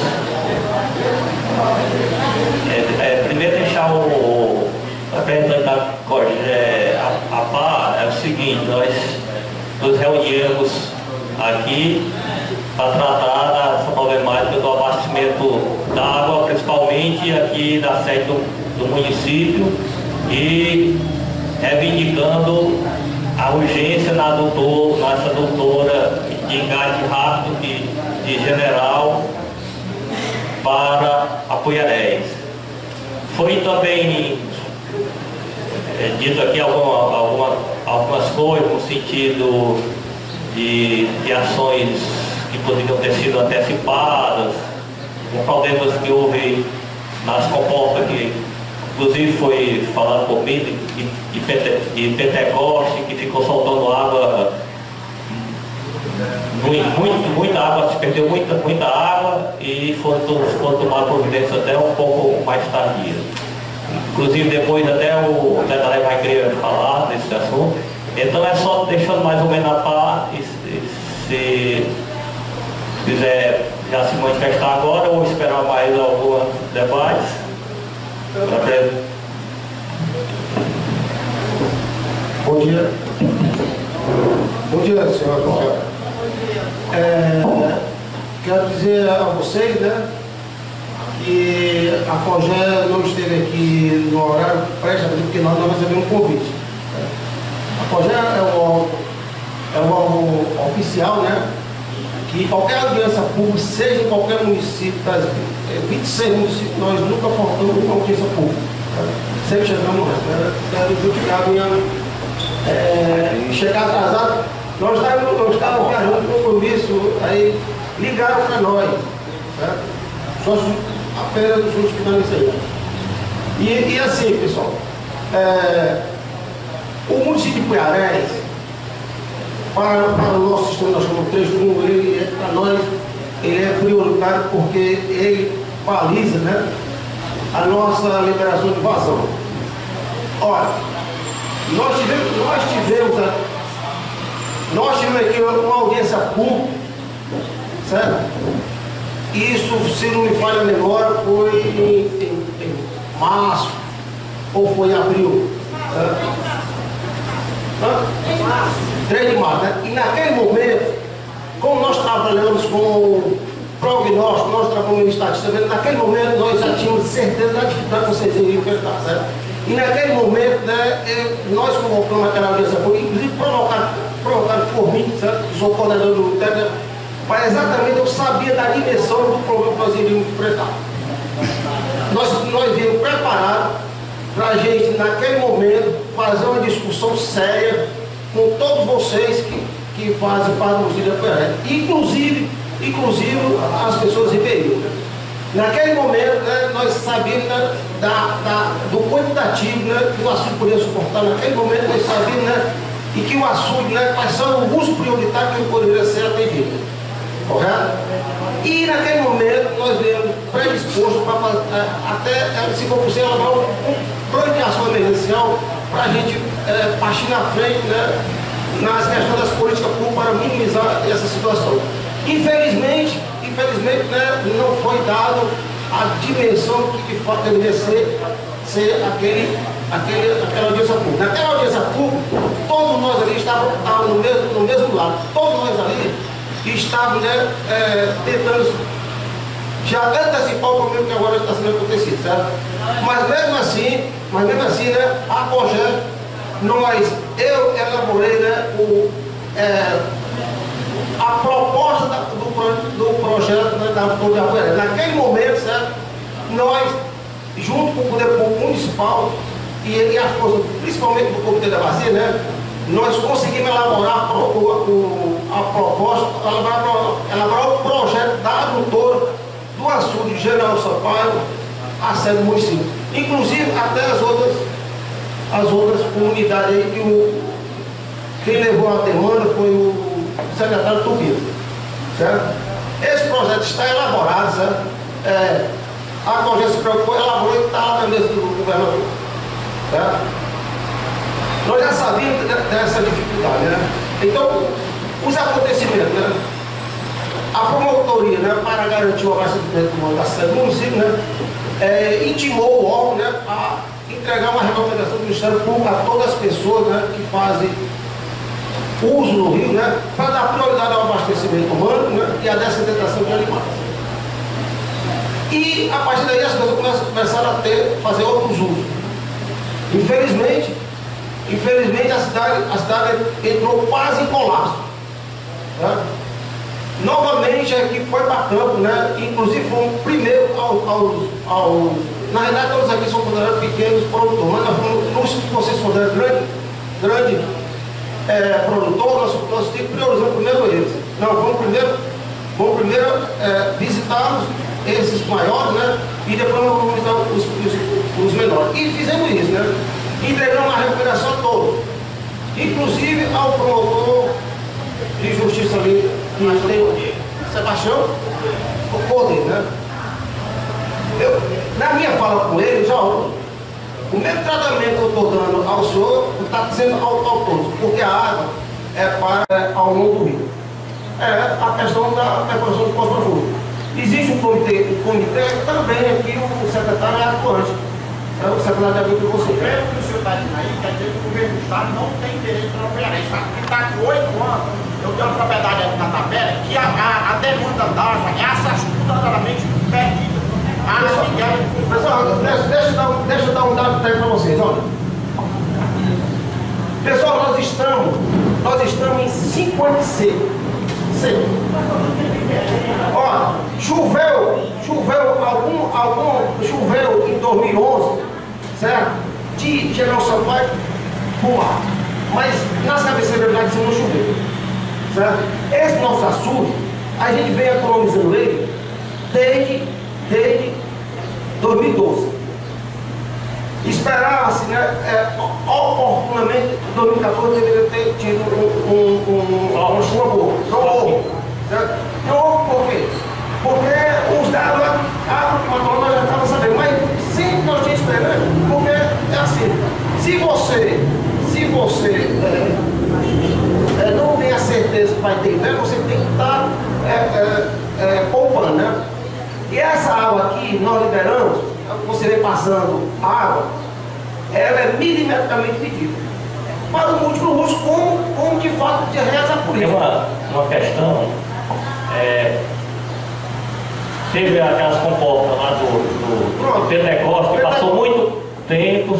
primeiro deixar o representante da COGE a par. É o seguinte, nós nos reunimos aqui para tratar dessa problemática do abastecimento da água, principalmente aqui da sede do município, e reivindicando a urgência nessa doutora de engate rápido, que de General para Apuiarés. Foi também dito aqui algumas coisas no sentido de ações que poderiam ter sido antecipadas, problemas que houve nas comportas, que inclusive foi falado por mim, de Pentecoste, que ficou soltando água, muita água, se perdeu muita água e foram tomar providência até um pouco mais tardia. Inclusive depois até o Dedalé vai querer falar desse assunto. Então é só deixando mais ou menos a par, se quiser já se manifestar agora ou esperar mais alguns debates. Bom dia. Bom dia, senhora. Quero dizer a vocês, né, que a COGÉ não esteve aqui no horário prévio, porque nós não recebemos um convite. A COGÉ é um órgão oficial, né, que qualquer audiência pública, seja em qualquer município, das 26 municípios, nós nunca faltamos uma audiência pública. Sempre chegamos antes. Quero justificar a minha chegar atrasado. Nós estávamos viajando no compromisso, aí ligaram para nós, certo? Só apenas justificando isso aí. E assim, pessoal, o município de Apuiarés, para o nosso sistema, nós chamamos 3-1, ele, para nós, ele é prioritário porque ele baliza, né, a nossa liberação de vazão. Olha, nós tivemos aqui uma audiência pública, certo? Isso, se não me falha a memória, foi em março ou foi em abril, certo? 3 de março, né? E naquele momento, como nós trabalhamos com prognóstico, nós trabalhamos em estatística, naquele momento nós já tínhamos certeza da dificuldade que vocês iriam enfrentar, certo? E naquele momento, né, nós convocamos aquela audiência pública, inclusive provocado por mim, certo? Que sou coordenador do TED, mas exatamente eu sabia da dimensão do problema que nós iríamos enfrentar. Nós viemos preparados para a gente, naquele momento, fazer uma discussão séria com todos vocês que fazem parte do município de Apuiarés, inclusive as pessoas ribeirinhas. Naquele momento, né, nós sabíamos, né, do quantitativo, né, que o açude poderia suportar. Naquele momento nós sabíamos, né, e que o açude, né, quais são os usos prioritários que ele poderia ser atendido. Correto? E naquele momento nós viemos predispostos para até, se for possível, elaborar um plano de ação emergencial para a gente partir na frente, né, nas questões das políticas públicas para minimizar essa situação. Infelizmente, né, não foi dado a dimensão que de fato deveria ser aquela audiência pública. Naquela audiência pública, todos nós ali estávamos no mesmo lado. Todos nós ali estávamos, né, tentando já antecipar o problema que agora está sendo acontecido, certo? Mas mesmo assim, né, a COGÉ, eu elaborei, né, a proposta do projeto, né, da Autarquia de Apuiarés. Naquele momento, certo, nós, junto com o Poder Público Municipal e a força, principalmente do Comitê da Bacia, né, nós conseguimos elaborar a proposta, elaborar o projeto da adutora do açude de General Sampaio à sede do município. Inclusive até as outras comunidades aí que quem levou a demanda foi o secretário Tobias, certo? Esse projeto está elaborado, certo? A COGÉ se preocupou, elaborou e está lá na mesa do governador, certo? Nós já sabíamos dessa dificuldade, né? Então, os acontecimentos, né? A promotoria, né, para garantir o abastecimento da sede do município, né, intimou o órgão, né, a entregar uma recomendação do Ministério Público a todas as pessoas, né, que fazem uso no rio, né, para dar prioridade ao abastecimento humano, né, e à dessedentação de animais. E a partir daí as pessoas começaram a fazer outros usos. Infelizmente a cidade entrou quase em colapso, né? novamente aqui foi para campo, né? Inclusive fomos primeiro na realidade todos aqui são considerados pequenos produtores, mas nós fomos, que vocês consideram grande produtor, nós priorizamos primeiro eles. Não, vamos primeiro visitá-los, esses maiores, né? E depois vamos visitar os menores. E fizemos isso, né? Entregamos a recuperação a todos, inclusive ao promotor de justiça ali, que tem Sebastião Poder, né? Na minha fala com ele, já o mesmo tratamento que eu estou dando ao senhor, está sendo ao todos, porque a água é para ao longo do rio. É a questão da perfuração do poço profundo. Existe um comitê também aqui, o secretário é atuante. É o secretário de Agricultura. O governo que o senhor está dizendo aí, quer dizer que o governo do estado não tem interesse para operar. Está com 8 anos, eu tenho uma propriedade aqui na tabela, que a demanda d'água é assustadoramente perdida. Pessoal, deixa eu dar um dado técnico para vocês, olha. Pessoal, nós estamos em 5 anos de seco. Olha, choveu em 2011, certo? De General Sampaio pro mar. Mas nas cabeceiras lá de cima não choveu, certo? Esse nosso açude, a gente vem economizando ele desde 2012. Esperava-se, né, oportunamente, em 2014 deveria ter tido uma chuva boa. Não houve. Não houve por quê? Porque os dados nós já estávamos sabendo, mas sempre nós tínhamos esperando, porque é assim, se você não tem a certeza que vai ter inverno, você tem que estar poupando, né? E essa água aqui, nós liberamos, você vem passando água, ela é milimetricamente medida. Para o múltiplo uso, como de fato de realizar por isso. Tem uma questão, teve aquelas comportas lá do Pentecoste, que passou muito tempo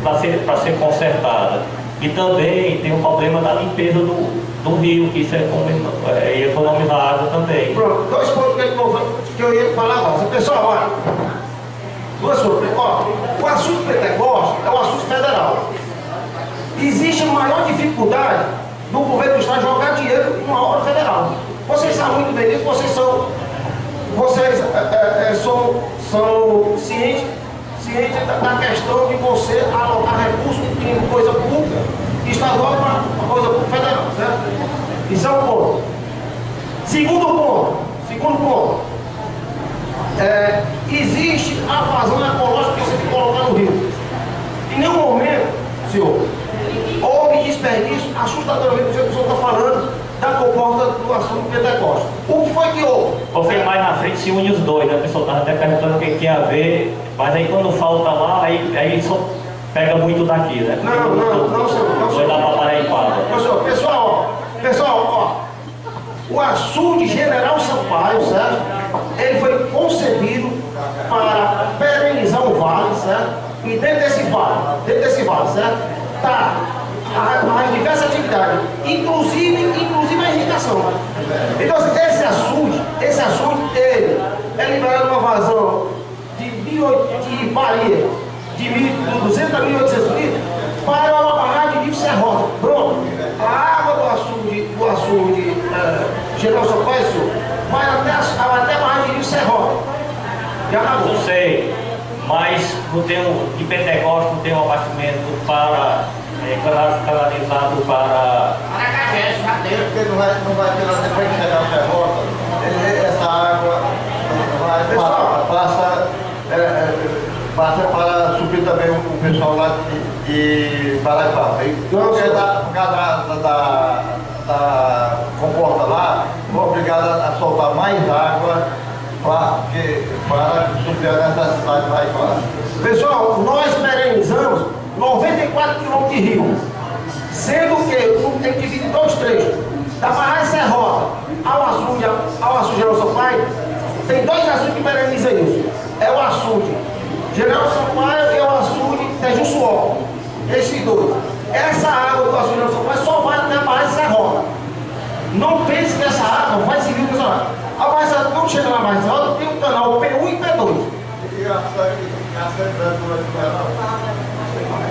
para ser consertada. E também tem o problema da limpeza do rio, que isso é economizar água também. Pronto, 2 pontos que eu ia falar agora. Pessoal, olha, 2 pontos. O assunto Pentecoste é um assunto federal. Existe a maior dificuldade do governo do estado jogar dinheiro numa obra federal. Vocês sabem muito bem disso, vocês são cientes da questão de você alocar recursos de coisa pública estadual para coisa pública federal, certo? Isso é um ponto. Segundo ponto, existe a vazão ecológica que você tem que colocar no rio. Em nenhum momento, senhor, houve desperdício assustadoramente, o senhor está falando da comporta do assunto Pentecoste. O que foi que houve? Porque mais na frente se une os dois, né? A pessoa estava até perguntando o que tinha a ver, mas aí quando falta lá, aí só pega muito daqui, né? Não, senhor. Foi lá para Paraipaba. Pessoal, o açude General Sampaio, certo? Ele foi concebido para perenizar o vale, certo? E dentro desse vale, certo? Tá as diversas atividades, inclusive a irrigação. Então, esse açude, ele é liberado uma vazão de varia de 1.200 a 1.800 litros para uma barragem de Serrota. Pronto. A água do açude General Sampaio vai até a barragem de Serrota. Já acabou. Não sei, mas de Pentecoste não tem um abastecimento para canalizado para Aracajé, Jadeiro. Porque não vai ter lá depois de chegar no Serrota, essa água passa para suprir também o pessoal lá de Paraipaba. Por causa da comporta lá, foi obrigado a soltar mais água para suprir a necessidade lá e fora. Pessoal, nós perenizamos 94 km de rio, sendo que tem que dividir em 2 trechos. Da barragem Serrota ao açude General Sampaio, tem 2 açudes que perenizam isso. É o açude General Sampaio e o açude Tejussuó. Esses 2. Essa água do açude General Sampaio só vai até a barragem Serrota. Não pense que essa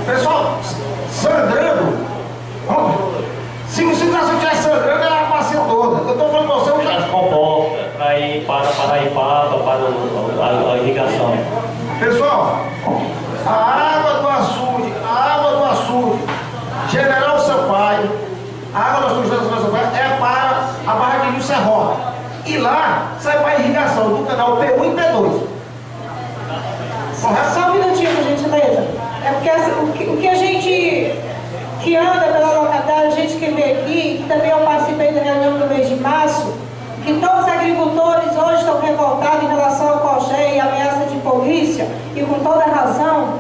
Pessoal, sangrando, se o situação estiver sangrando, ela passa toda. Eu estou falando para você, eu já... As comportas para ir para a Ipava, para a irrigação. Pessoal, a água do açude, General Sampaio, a água do açude General Sampaio é para a barra de Rio Serrota. E lá sai para a irrigação do canal P1 e P2. Só um minutinho, por gentileza. É porque o que a gente que anda pela localidade, a gente que vê aqui, que também eu participei da reunião do mês de março, que todos os agricultores hoje estão revoltados em relação ao COGÉ e ameaça de polícia, e com toda razão,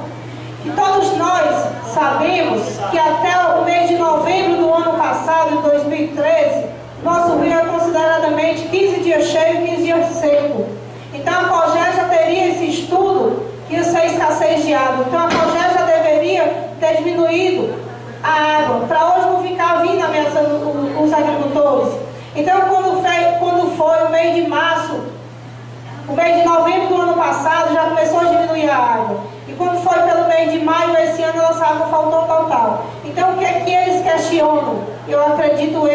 que todos nós sabemos que até o mês de novembro do ano passado, de 2013, nosso rio é consideradamente 15 dias cheio e 15 dias seco. Então a COGÉ já teria esse estudo que ia ser escassez de água. Então a COGÉ já deveria ter diminuído a água, para hoje não ficar vindo ameaçando os agricultores. Então quando foi o mês de março, o mês de novembro do ano passado já começou a diminuir a água. E quando foi pelo mês de maio, esse ano nossa água faltou total. Então o que é que eles questionam? Eu acredito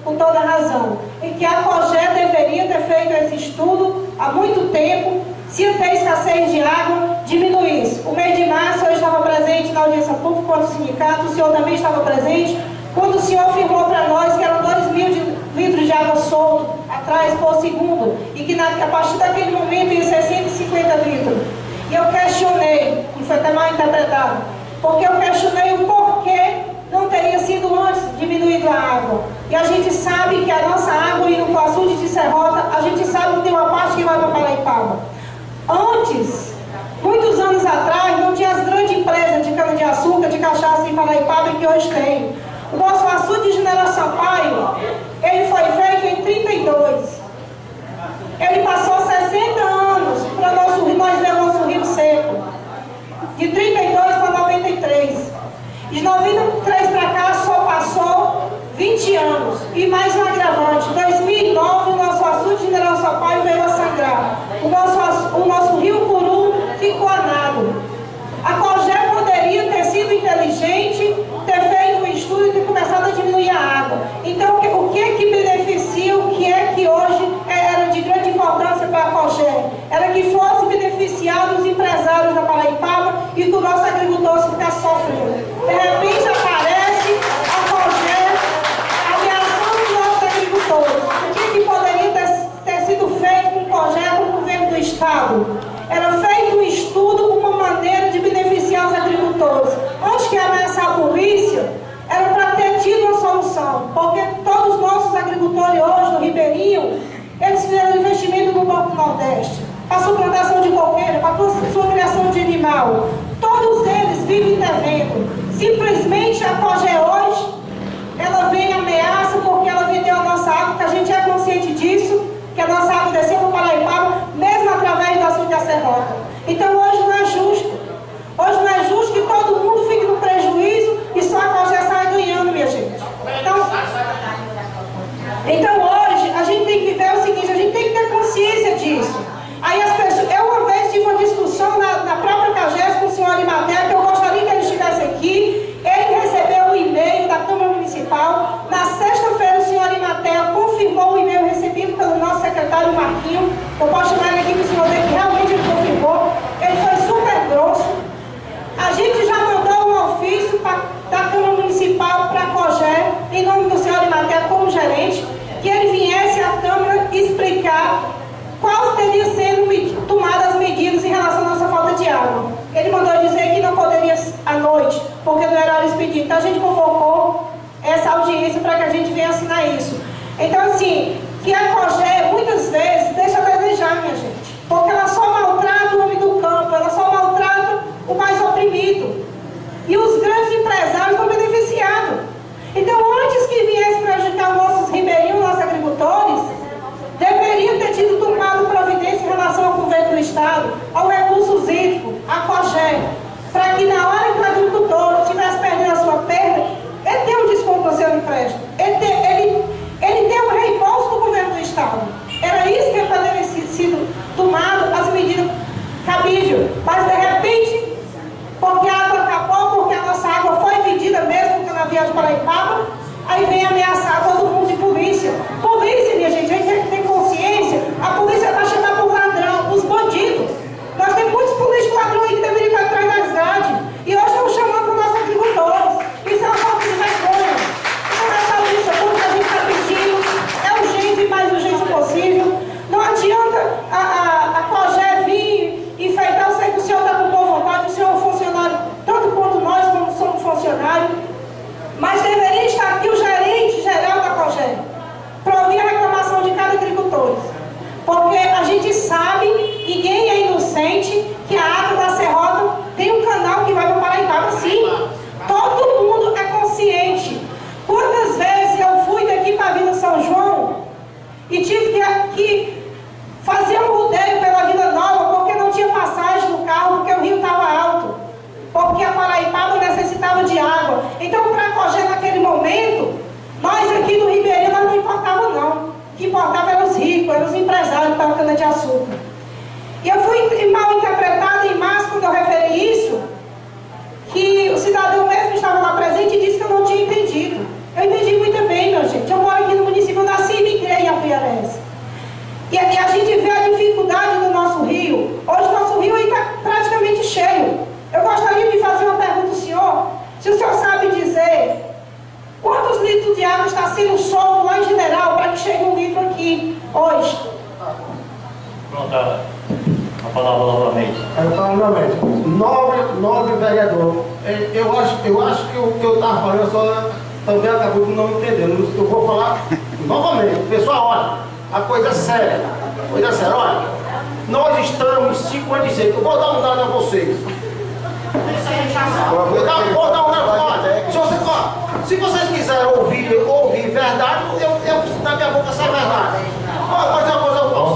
com toda razão, em que a COGÉ deveria ter feito esse estudo há muito tempo, se ia ter escassez de água, diminuísse. O mês de março eu estava presente na audiência pública com o sindicato, o senhor também estava presente, quando o senhor afirmou para nós que eram 2.000 litros de água solto atrás por segundo, e que a partir daquele momento ia ser 150 litros. E eu questionei, e foi até mal interpretado, porque eu questionei o porquê não teria sido antes diminuído a água. E a gente sabe que a nossa água indo para o açude de Serrota, a gente sabe que tem uma parte que vai para Paraipaba. Antes, muitos anos atrás, não tinha as grandes empresas de cana-de-açúcar, de cachaça em Paraipaba que hoje tem. O nosso açude de General Sampaio, ele foi feito em 32. Ele passou 60 anos para nós ver nosso rio seco. De 32 para 93. De 93 para cá só passou 20 anos. E mais um agravante. Em 2009 o nosso açude de General Sampaio veio a sangrar. O nosso rio Curu ficou a nado. A COGÉ poderia ter sido inteligente, ter feito um estudo e ter começado a diminuir a água. Então o que é que beneficia, o que é que hoje era de grande importância para a COGÉ? Era que fosse beneficiado os empresários da Paraipaba e que o nosso agricultor ficasse sofrendo. De repente aparece a COGÉ ameaçando os nossos agricultores. O que é que poderia ter sido feito com o COGÉ, com o governo do Estado? Era feito um estudo com uma maneira de beneficiar os agricultores. Antes que ameaçar a polícia, era para ter tido uma solução. Porque todos os nossos agricultores hoje no Ribeirinho, eles fizeram investimento no Banco Nordeste, para a sua plantação de coqueiro, para a sua criação de animal. Todos eles vivem devendo. Simplesmente a COGÉ hoje, ela vem ameaça porque ela vendeu a nossa água, que a gente é consciente disso, que a nossa água desceu para o Paraipaba, mesmo através do açude da Serrota. Então hoje não é justo. Hoje não é justo que todo mundo fique no prejuízo e só a COGÉ saia ganhando, minha gente. Então hoje a gente tem que ver o seguinte, a gente tem que ter consciência disso. Aí as pessoas, eu uma vez tive uma discussão na própria CAGES com o senhor Arimatea, que eu gostaria que ele estivesse aqui. Ele recebeu um e-mail da Câmara Municipal. Na sexta-feira o senhor Arimatea confirmou o e-mail recebido pelo nosso secretário Marquinho. Eu posso chamar ele aqui para o senhor ver que realmente ele confirmou. Ele foi super grosso. A gente já mandou um ofício da Câmara Municipal para a COGÉ, em nome do senhor Arimatea como gerente, que ele viesse à Câmara explicar quais teriam sendo tomadas as medidas em relação à nossa falta de água. Ele mandou dizer que não poderia à noite, porque não era hora expedida. Então a gente convocou essa audiência para que a gente venha assinar isso. Então assim, que a COGÉ muitas vezes deixa a desejar, minha gente, porque ela só maltrata o homem do campo, ela só maltrata o mais oprimido. E os grandes empresários estão beneficiados. Então antes que viesse prejudicar os nossos ribeirinhos, nossos agricultores, deveria ter tido tomado providência em relação ao governo do Estado, ao recursos hídricos, à COGÉ, para que na hora que o agricultor estivesse perdendo a sua perda, ele tem um desconto no seu empréstimo, ele tem um reembolso do governo do Estado. Era isso que Viagem Paraipaba, aí vem ameaçar todo mundo de polícia. Polícia, minha gente, a gente tem que ter consciência, a polícia está chamando por ladrão, os bandidos. Nós temos muitos políticos ladrões aí que deveriam estar atrás das grades. E hoje estamos chamando os nossos agricultores. Isso é uma falta de vergonha. Então, essa lista, tudo que a gente está pedindo, é urgente e mais urgente possível. Não adianta a COGÉ vir enfeitar. Eu sei que o senhor está com boa vontade, o senhor é um funcionário, tanto quanto nós, como somos funcionários. Mas deveria estar aqui o gerente geral da COGÉ para ouvir a reclamação de cada agricultor. Porque a gente sabe, ninguém é inocente, que a água da Serrota tem um canal que vai para o Paraipaba, sim. Todo mundo é consciente. Quantas vezes eu fui daqui para a Vila São João e tive que fazer um rodeio pela Vila Nova porque não tinha passagem no carro, porque o rio estava alto, porque a Paraipaba necessitava de água. Então, para a COGÉ naquele momento, nós aqui do Ribeirinho nós não importava não. O que importava eram os ricos, eram os empresários que estavam cana de açúcar. E eu fui mal interpretada em março quando eu referi isso, que o cidadão mesmo estava lá presente e disse que eu não tinha entendido. Eu entendi muito bem, meu gente. Eu moro aqui no município, eu nasci e migrei em Apuiarés. E aqui a gente vê a dificuldade do nosso rio. Hoje o nosso rio está praticamente cheio. Eu gostaria de fazer uma pergunta ao senhor. Se o senhor sabe dizer quantos litros de água está sendo solto lá em General para que chegue um litro aqui hoje? Pronto, a palavra novamente. Novamente. Nobre vereador. Eu acho que o que eu estava falando só também acabou de não entender. Eu vou falar novamente. Pessoal, olha, a coisa é séria. Coisa séria, olha. Nós estamos 56. Eu vou dar um dado a vocês. Vou dar um dado. Se vocês quiserem ouvir verdade, na minha boca sai verdade.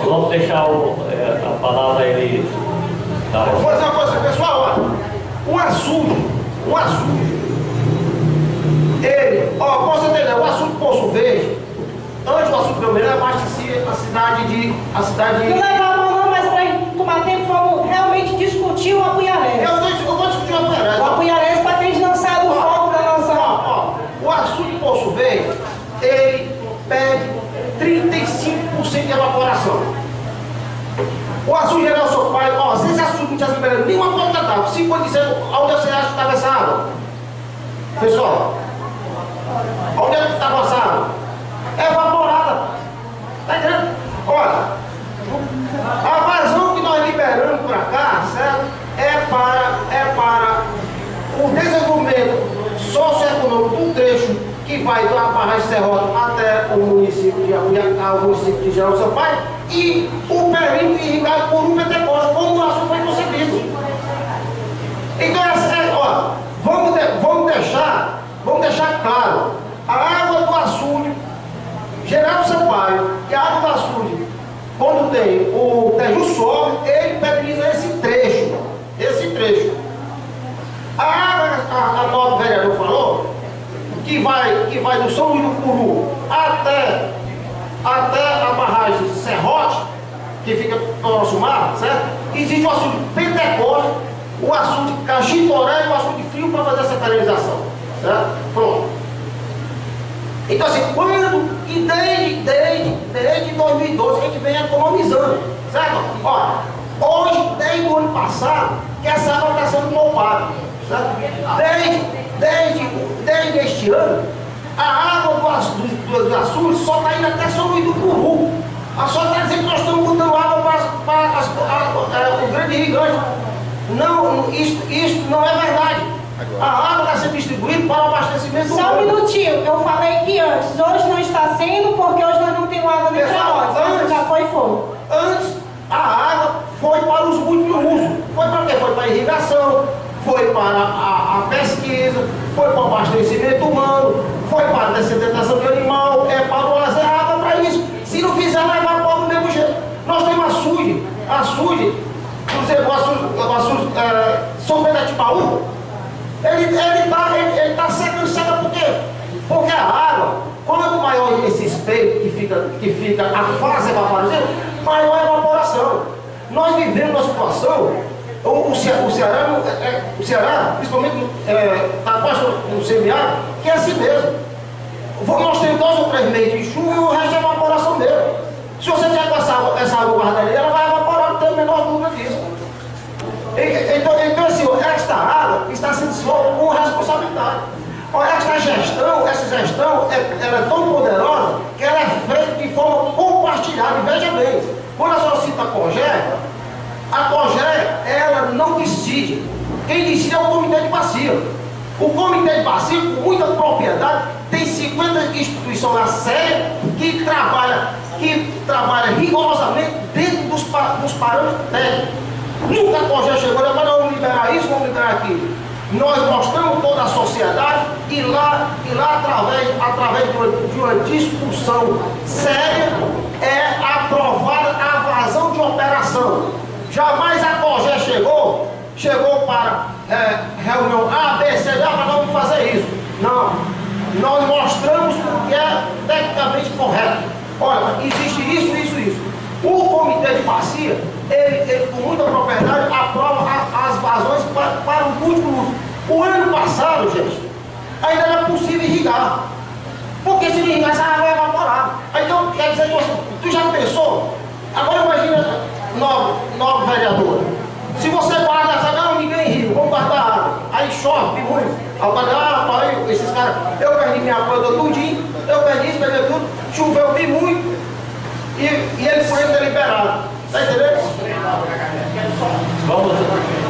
Vamos deixar a palavra ele. Vou dizer uma coisa, pessoal, olha. Um açude, ele, posso entender, o açude Poço Verde, antes do açude Vermelho, abastecia a cidade de. Não leva a mão não, mas para tomar tempo, vamos realmente discutir o Apuiarés. Eu vou discutir o Apuiarés. O Apuiarés para que a gente não saia do foco da nossa. O açude Poço Verde, ele pede 35% de evaporação. O açude General Sampaio, se esse açude não tivesse liberado nenhuma conta d'água, 57, onde você acha que estava essa água? Pessoal, onde é que estava essa água? É evaporada. Está entendendo? Olha, a vazão que nós liberamos para cá, certo? É para o desenvolvimento socioeconômico do trecho que vai da Barragem Serrota até o município de General Sampaio e o perímetro irrigado por um Pentecoste, como o assunto foi concebido. Então, vamos deixar claro, a água do açude General Sampaio e a água do açude, quando tem o Teju sobe, ele permite esse trecho. A água, a nobre vereador falou, que vai do São Luís do Curu até a barragem Serrote, que fica próximo ao mar, certo? Existe o açude Pentecoste, o açude Caxitoré e o açude Frio para fazer essa canalização, certo? Pronto. Então assim, desde 2012 a gente vem economizando, certo? Olha, hoje, desde o ano passado, que essa água está sendo poupada, certo? Desde este ano, a água do açude só está indo até São Luís do Curu. Só está dizendo que nós estamos botando água para o grande gigante. Não, isso não é verdade. A água está sendo distribuída para o abastecimento humano. Só um minutinho, eu falei que antes. Hoje não está sendo, porque hoje nós não temos água nem para nós. Antes já foi. Antes, a água foi para os multiusos. Foi para quê? Foi para a irrigação, foi para a pesquisa, foi para o abastecimento humano, foi para a dessedentação de animal, para o lazer, água para isso. Se não fizer, vai evaporar do mesmo jeito. Nós temos açude, por exemplo, o açude São Pedro de Tipaú, ele está seca por quê? Porque a água, quanto maior esse espelho que fica a fase evaporativa, maior a evaporação. Nós vivemos uma situação O Ceará, principalmente a parte do semiárido, que é assim mesmo. Nós temos 2 ou 3 meses de chuva e o resto é evaporação mesmo. Se você tiver com essa água guardada ali, ela vai evaporar, não tem a menor dúvida disso. Então assim, esta água está sendo solta com responsabilidade. Essa gestão ela é tão poderosa que ela é feita de forma compartilhada. E veja bem, quando a senhora cita a COGÉ, ela não decide. Quem decide é o Comitê de Bacia. O Comitê de Bacia, com muita propriedade, tem 50 instituições lá sérias que trabalha rigorosamente dentro dos parâmetros técnicos. Nunca a COGÉ chegou, agora vamos liberar isso, vamos liberar aquilo. Nós mostramos toda a sociedade e lá através de uma discussão séria, é aprovada a vazão de operação. Jamais a COGÉ chegou para reunião A, B, C, D, para não fazer isso. Não. Nós mostramos o que é tecnicamente correto. Olha, existe isso. O Comitê de Bacia, ele com muita propriedade, aprova as vazões para o múltiplo uso. O ano passado, gente, ainda era possível irrigar. Porque se irrigar, essa água é evaporada. Então, quer dizer, tu já pensou? Agora imagina, nove vereadores. Se você guarda essa água, ninguém irriga, vamos guardar água. Aí chove, muito. Aí esses caras, eu perdi minha planta tudinho, eu perdi isso, perdi tudo, choveu bem muito. E ele foi liberado. Está entendendo? Vamos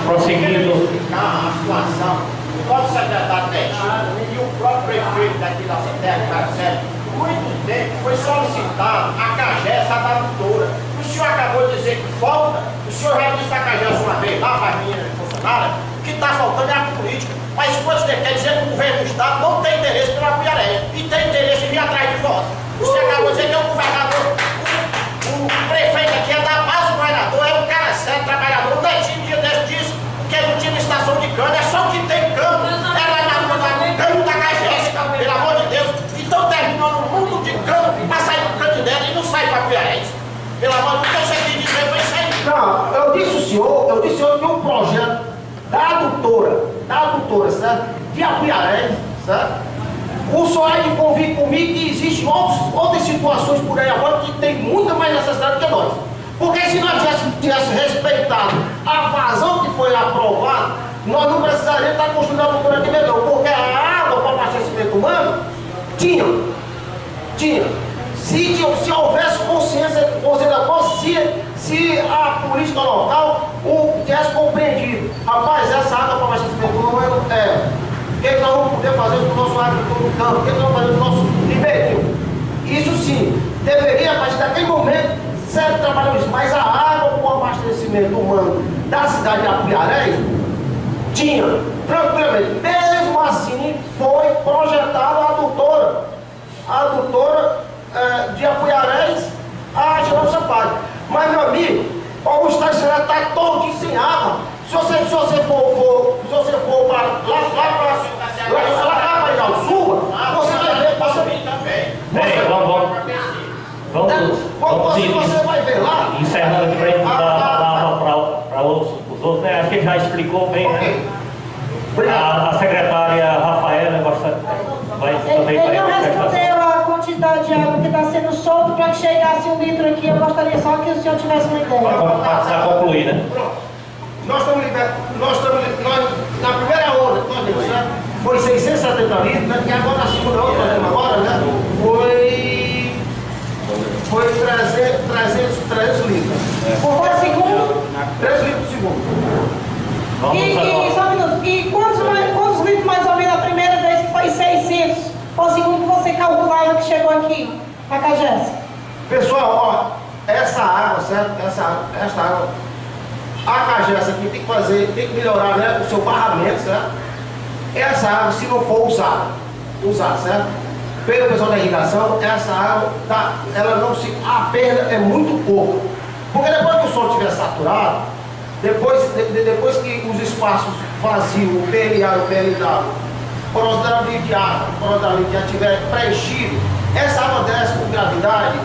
prosseguindo. A situação, o próprio secretário Netinho e o próprio prefeito daqui da terra, Marcelo, muito tempo foi solicitado a CAGES, a doutora. O senhor acabou de dizer que falta, o senhor já disse a CAGES uma vez lá para as meninas funcionárias, que está faltando é a política. Mas quando você quer dizer que o governo do Estado não tem interesse pela Apuiaré e tem interesse em vir atrás de votos. Você acabou de dizer que é o governador. O prefeito aqui é da base do governador, é um cara sério, trabalhador. O Netinho dia desse disse que não tinha estação de cano, é só que tem cano. É lá no cano da CAGES, pelo amor de Deus. Então terminou no mundo de cano para sair do canto dela e não sai para Apuiaré. Pelo amor de Deus, você quis dizer, foi isso aí. Não, eu disse ao senhor que um projeto da adutora, certo? De Apuiaré, certo? O senhor há de convir comigo que existem outras situações por aí agora que tem muita mais necessidade que nós. Porque se nós tivéssemos respeitado a vazão que foi aprovada, nós não precisaríamos estar construindo a cultura aqui mesmo, porque a água para abastecimento humano tinha. Se houvesse consciência da coisa, se a política local tivesse compreendido, rapaz, essa água para abastecimento humano o que nós vamos poder fazer com o nosso agricultor no campo? O que nós vamos fazer com o nosso ribeirinho? Isso sim, deveria, a partir daquele momento, ser trabalhado isso. Mas a água com o abastecimento humano da cidade de Apuiaré tinha, tranquilamente. Mesmo assim, foi projetada a adutora de Apuiaré, a Geraldo Sampaio. Mas, meu amigo, o estado de Serra está todo sem água. Se você for para lá para Sul, você vai ver. Você vai ver lá. Encerrando aqui para a gente dar a palavra para os outros, né? Acho que ele já explicou bem, né? A secretária Rafaela vai também. Ele não respondeu a quantidade de água que está sendo solta para que chegasse 1 litro aqui. Eu gostaria só que o senhor tivesse uma ideia. Para concluir, né? Nós na primeira onda que nós demos, né, foi 670 litros, né, e agora na segunda onda, né, foi 300 litros. Por segundo? 3 litros por segundo. Só um minuto. E quantos litros mais ou menos a primeira vez que foi 600? Por segundo que você calculava que chegou aqui, a CAGES? Pessoal, ó, essa água, certo? Essa água, a CAGES aqui tem que melhorar, né, o seu barramento, certo? Essa água, se não for usar, certo? Pelo pessoal da irrigação, essa água, a perda é muito pouco. Porque depois que o solo estiver saturado, depois que os espaços vazios, o PLA e o PLW, porosidade de ar estiver preenchido, essa água desce com gravidade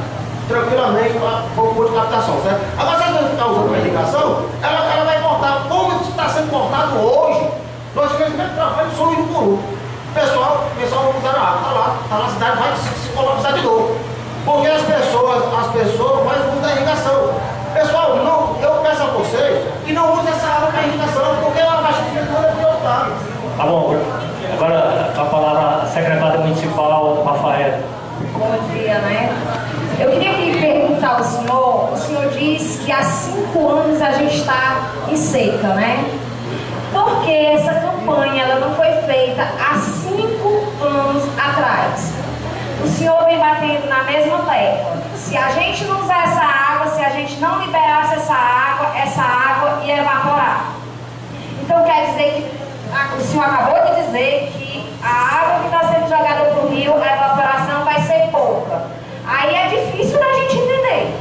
tranquilamente para o ponto de captação, certo? Agora, se a gente está usando a irrigação, ela vai cortar, como está sendo cortado hoje, nós tivemos mesmo trabalho de São Luís do Puru. O pessoal não usaram água, está lá na cidade, vai se colapsar de novo. Porque as pessoas fazem uso da irrigação. Pessoal, eu peço a vocês que não usem essa água para irrigação, porque ela vai ser toda prioritária. Tá bom. Agora a palavra a secretária municipal, Rafael. Bom dia, né? Eu queria aqui perguntar ao senhor, o senhor diz que há 5 anos a gente está em seca, né? Por que essa campanha ela não foi feita há 5 anos atrás? O senhor vem batendo na mesma tecla. Se a gente não usar essa água, se a gente não liberasse essa água ia evaporar. Então quer dizer que o senhor acabou de dizer que a água que está sendo jogada para o rio, a evaporação vai ser pouca. Aí é difícil da gente entender.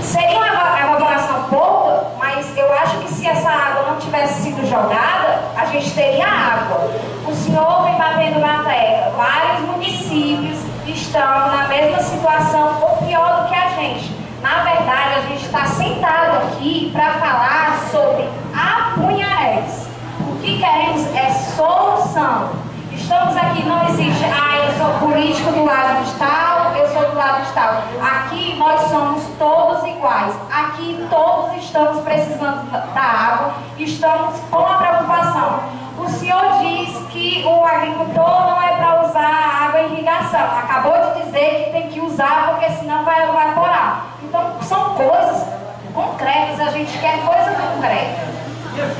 Seria uma evaporação pouca, mas eu acho que se essa água não tivesse sido jogada, a gente teria água. O senhor vem batendo na tecla. Vários municípios estão na mesma situação ou pior do que a gente. Na verdade, a gente está sentado aqui para falar sobre Apunharéns. O que queremos é solução. Estamos aqui, não existe, eu sou político do lado de tal, eu sou do lado de tal. Aqui nós somos todos iguais. Aqui todos estamos precisando da água, estamos com a preocupação. O senhor diz que o agricultor não é para usar a água em irrigação. Acabou de dizer que tem que usar porque senão vai evaporar. Então são coisas concretas, a gente quer coisa concreta.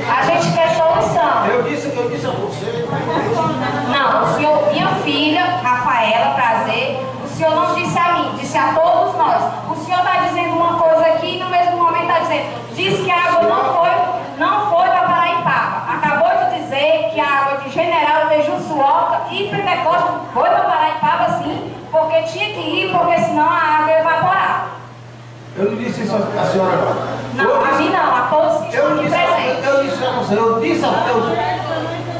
A gente quer solução. Eu disse a você. Não, o senhor, minha filha, Rafaela, prazer, o senhor não disse a mim, disse a todos nós. O senhor está dizendo uma coisa aqui e no mesmo momento está dizendo, diz que a água não foi para Paraipaba. Acabou de dizer que a água de General Tejuçuoca e Pentecoste foi para Paraipaba sim, porque tinha que ir, porque senão a água ia evaporar. Eu não disse isso a senhora agora. Não, a mim não, a todos que estão aqui presentes.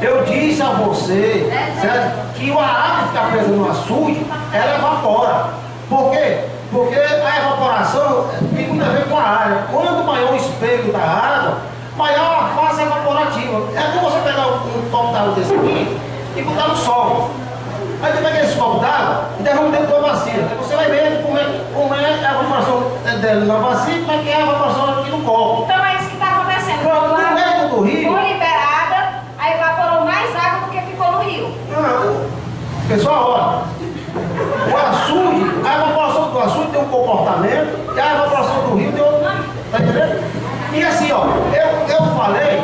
Eu disse a você, certo, que a água ficar presa no açude, ela evapora. Por quê? Porque a evaporação tem muito a ver com a área. Quanto maior o espelho da água, maior a fase evaporativa. É como você pegar um copo d'água desse aqui e botar no sol. Aí você pega esse copo d'água e derrama dentro da bacia. Você vai ver como é a evaporação dela na bacia e como é que é a evaporação aqui no copo. Então é isso que está acontecendo. No meio do rio. Foi liberada, aí evaporou mais água do que ficou no rio. Não. Pessoal, olha. O açude, a evaporação do açude tem um comportamento e a evaporação do rio tem outro. Tá entendendo? E assim, ó, eu falei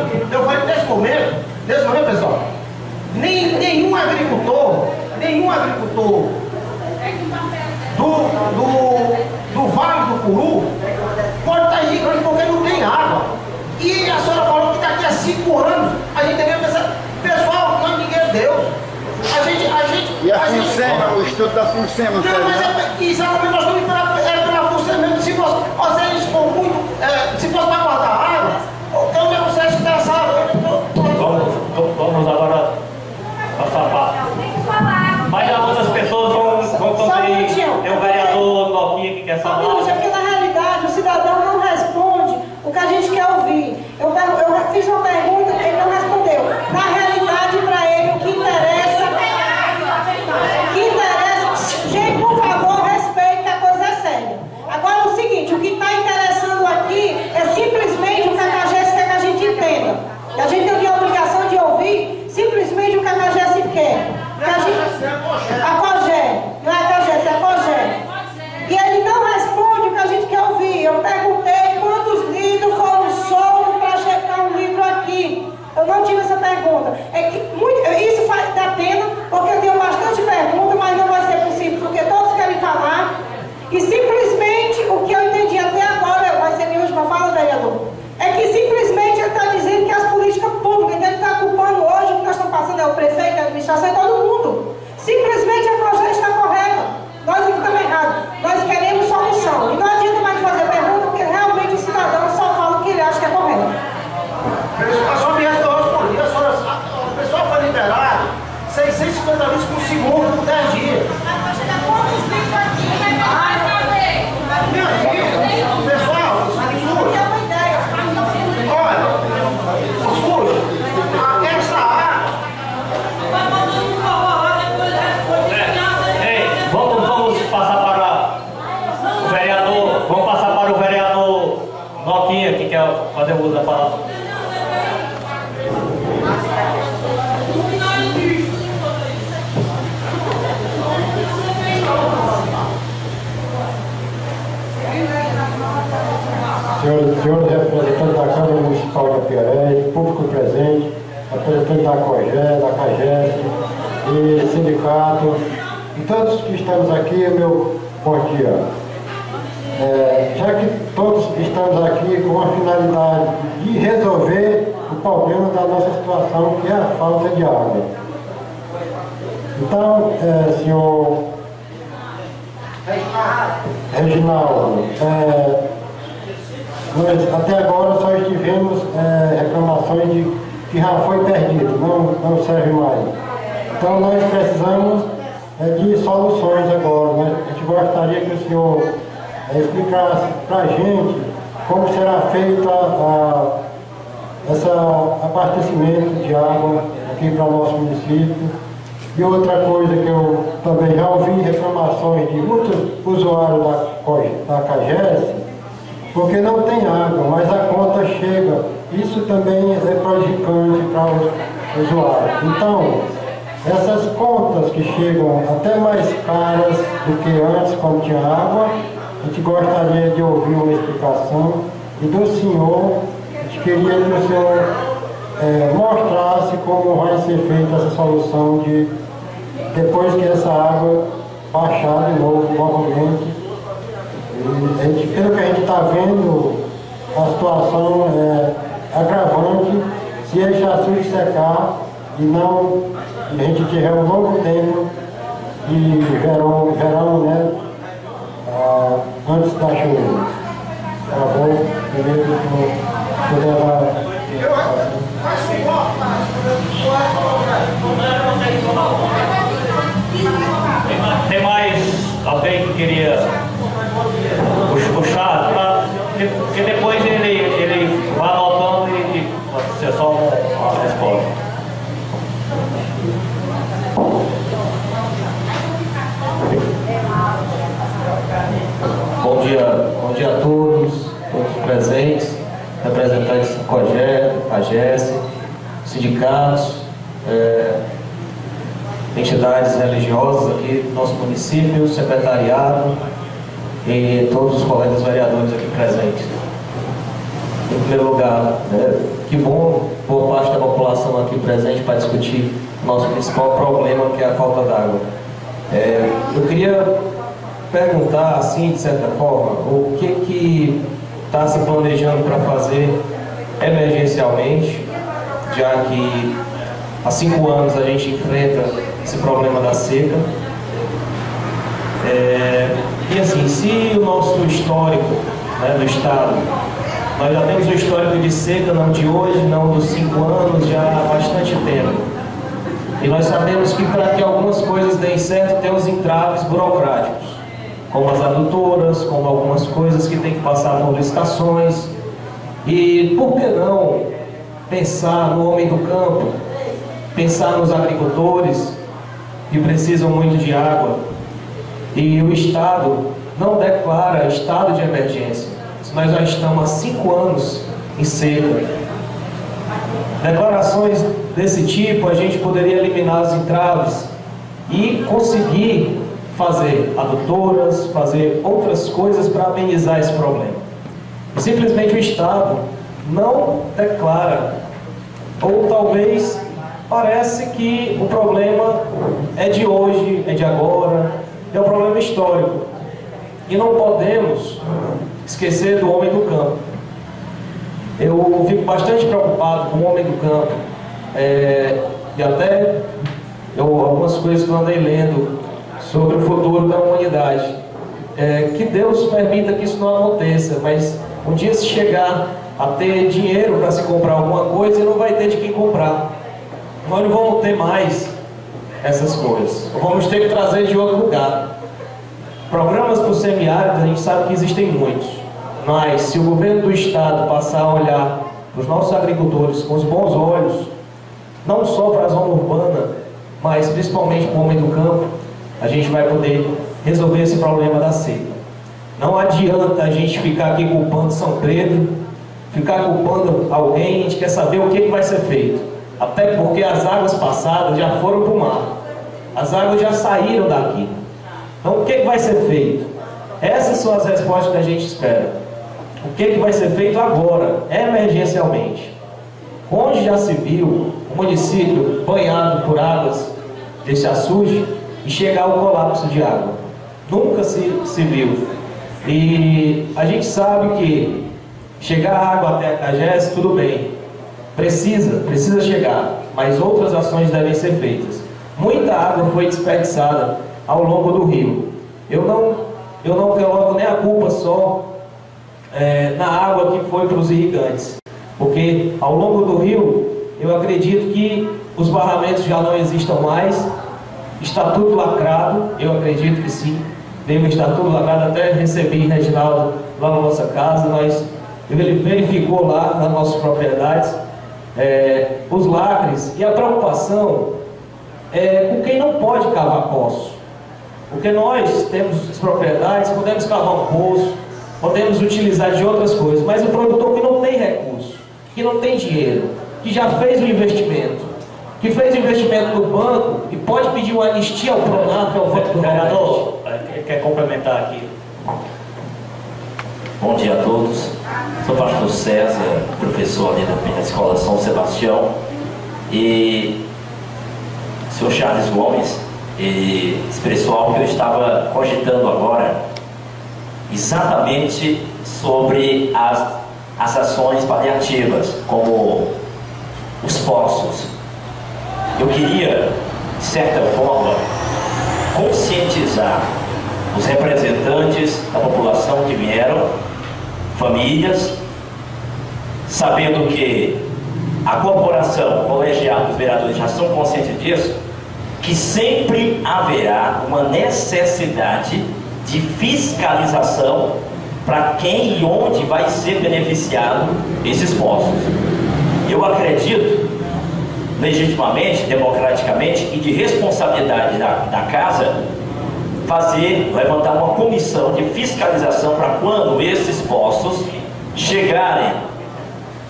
nesse momento, pessoal, nenhum agricultor do Vale do Puru pode estar irrigando porque não tem água. E a senhora falou que daqui a 5 anos a gente deveria pensar, pessoal, não, ninguém é Deus. E a FUNSEMA, o estudo da FUNSEMA, não, mas exatamente, nós estamos pela FUNSEMA mesmo. Se vocês for muito, se fosse para guardar água, então eu vocês interessaram. Vamos agora passar a parte. Mas as outras pessoas vão também. Tem o vereador Noquinha que quer falar. Porque na realidade o cidadão não responde o que a gente quer ouvir. Eu fiz uma pergunta, ele não respondeu. Na realidade, para ele, o que interessa. Gente, por favor, respeite, a coisa é séria. Agora o seguinte, o que está interessando aqui é simplesmente o que a CAGES quer que a gente entenda. Que a gente tem a obrigação de ouvir simplesmente o que a CAGES quer. A COGÉ, não é a CAGES, é a COGÉ. E ele não responde o que a gente quer ouvir. Eu perguntei quantos litros foram soltos para checar um litro aqui. Eu não tive essa pergunta. Isso dá pena, porque eu tenho bastante perguntas, mas não vai ser possível, porque todos querem falar. E simplesmente o que eu entendi até agora, vai ser minha última fala, vereador, é que simplesmente ele está dizendo que as políticas públicas, que ele está culpando hoje, o que nós estamos passando é o prefeito, a administração e todo mundo. Simplesmente a COGÉ está correta. Nós não estamos errados. Nós queremos solução. E não adianta mais fazer pergunta, porque realmente o cidadão só fala o que ele acha que é correto. A senhora me responde, o pessoal foi liberado 650 litros por segundo por 10 dias. Quantos litros aqui? usa a palavra. Senhores representantes da Câmara Municipal de Apiaré, público presente, representantes da COGÉ, da CAGES e sindicato, e todos que estamos aqui, meu bom dia. Já que todos estamos aqui com a finalidade de resolver o problema da nossa situação, que é a falta de água. Então, senhor Reginaldo, nós até agora só tivemos reclamações de que já foi perdido, não serve mais. Então nós precisamos de soluções agora, né? A gente gostaria que o senhor explicasse para a gente como será feito esse abastecimento de água aqui para o nosso município. E outra coisa que eu também já ouvi reclamações de muitos usuários da CAGES, porque não tem água, mas a conta chega. Isso também é prejudicante para os usuários. Então, essas contas que chegam até mais caras do que antes, quando tinha água, a gente gostaria de ouvir uma explicação. E do senhor, a gente queria que o senhor mostrasse como vai ser feita essa solução de, depois que essa água baixar de novo, novamente. E, pelo que a gente está vendo, a situação é agravante. Se esse açude secar e não a gente tiver um longo tempo de verão, né, antes da chuva. Tá bom? Primeiro, Tem mais alguém que queria puxar? Tá? Porque depois ele vai anotando e pode ser só uma resposta. Bom dia a todos presentes, representantes da COGÉ, AGES, sindicatos, entidades religiosas aqui do nosso município, secretariado e todos os colegas vereadores aqui presentes. Em primeiro lugar, que bom, boa parte da população aqui presente para discutir o nosso principal problema, que é a falta d'água. Eu queria perguntar, assim, de certa forma, o que está se planejando para fazer emergencialmente, já que há 5 anos a gente enfrenta esse problema da seca. E assim, se o nosso histórico, né, do Estado, nós já temos um histórico de seca, não de hoje, não dos 5 anos, já há bastante tempo. E nós sabemos que para que algumas coisas deem certo, tem os entraves burocráticos, como as adutoras, como algumas coisas que tem que passar por licitações. E por que não pensar no homem do campo, pensar nos agricultores que precisam muito de água? E o Estado não declara estado de emergência. Nós já estamos há 5 anos em seca. Declarações desse tipo, a gente poderia eliminar os entraves e conseguir fazer adutoras, fazer outras coisas para amenizar esse problema. Simplesmente o Estado não declara, ou talvez parece que o problema é de hoje, é de agora, é um problema histórico. E não podemos esquecer do homem do campo. Eu fico bastante preocupado com o homem do campo, e até algumas coisas que eu andei lendo sobre o futuro da humanidade. Que Deus permita que isso não aconteça, mas um dia se chegar a ter dinheiro para se comprar alguma coisa, não vai ter de quem comprar. Nós não vamos ter mais essas coisas. Vamos ter que trazer de outro lugar. Programas para o semiárido, a gente sabe que existem muitos. Mas se o governo do Estado passar a olhar para os nossos agricultores com os bons olhos, não só para a zona urbana, mas principalmente para o homem do campo, a gente vai poder resolver esse problema da seca. Não adianta a gente ficar aqui culpando São Pedro, ficar culpando alguém, a gente quer saber o que vai ser feito. Até porque as águas passadas já foram para o mar. As águas já saíram daqui. Então o que vai ser feito? Essas são as respostas que a gente espera. O que vai ser feito agora, emergencialmente? Onde já se viu o município banhado por águas desse açude e chegar ao colapso de água? Nunca se viu. E a gente sabe que chegar água até a CAGES, tudo bem. Precisa chegar, mas outras ações devem ser feitas. Muita água foi desperdiçada ao longo do rio. Eu não coloco nem a culpa só na água que foi para os irrigantes, porque ao longo do rio, eu acredito que os barramentos já não existam mais, está tudo lacrado, eu acredito que sim, deve estar tudo lacrado. Até recebi Reginaldo lá na nossa casa, ele verificou lá nas nossas propriedades os lacres, e a preocupação é com quem não pode cavar poço, porque nós temos as propriedades, podemos cavar um poço, podemos utilizar de outras coisas, mas o produtor que não tem recurso, que não tem dinheiro, que já fez o investimento, que fez o investimento no banco e pode pedir uma anistia ao Pronaf, ao Banco do vereador, quer complementar aqui? Bom dia a todos. Sou o pastor César, professor ali da Escola São Sebastião, e o senhor Charles Gomes expressou algo que eu estava cogitando agora, exatamente sobre as ações paliativas, como os poços. Eu queria, de certa forma, conscientizar os representantes da população que vieram, famílias, sabendo que a corporação, o colegiado dos vereadores já são conscientes disso, que sempre haverá uma necessidade de fiscalização para quem e onde vai ser beneficiado esses postos. Eu acredito, legitimamente, democraticamente e de responsabilidade da casa, levantar uma comissão de fiscalização para quando esses postos chegarem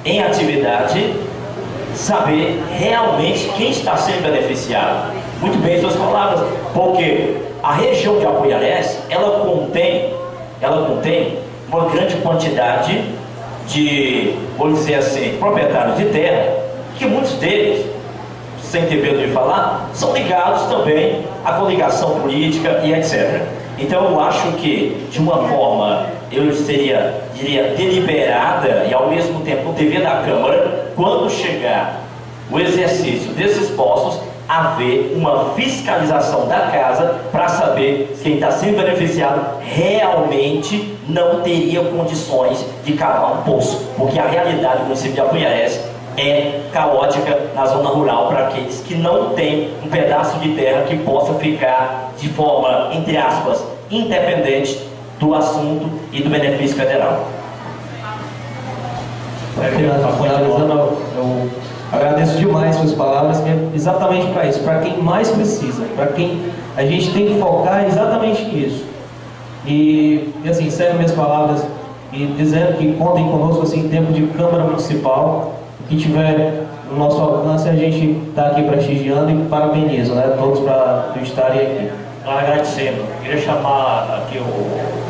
em atividade, saber realmente quem está sendo beneficiado. Muito bem suas palavras, porque a região de Apuiarés, ela contém uma grande quantidade de, vou dizer assim, proprietários de terra, que muitos deles, sem ter medo de falar, são ligados também à coligação política e etc. Então eu acho que, de uma forma, eu diria, deliberada e ao mesmo tempo no dever da Câmara, quando chegar o exercício desses postos, haver uma fiscalização da casa para saber se quem está sendo beneficiado realmente não teria condições de cavar um poço, porque a realidade do município de Apuiarés é caótica na zona rural para aqueles que não têm um pedaço de terra que possa ficar de forma, entre aspas, independente do assunto e do benefício federal. Eu agradeço demais suas palavras, que é exatamente para isso, para quem mais precisa, para quem a gente tem que focar exatamente nisso. E assim, encerro minhas palavras e dizendo que contem conosco assim, em tempo de Câmara Municipal. O que tiver no nosso alcance, a gente está aqui prestigiando e parabenizo, né, todos por estarem aqui. Nós agradecendo. Queria chamar aqui o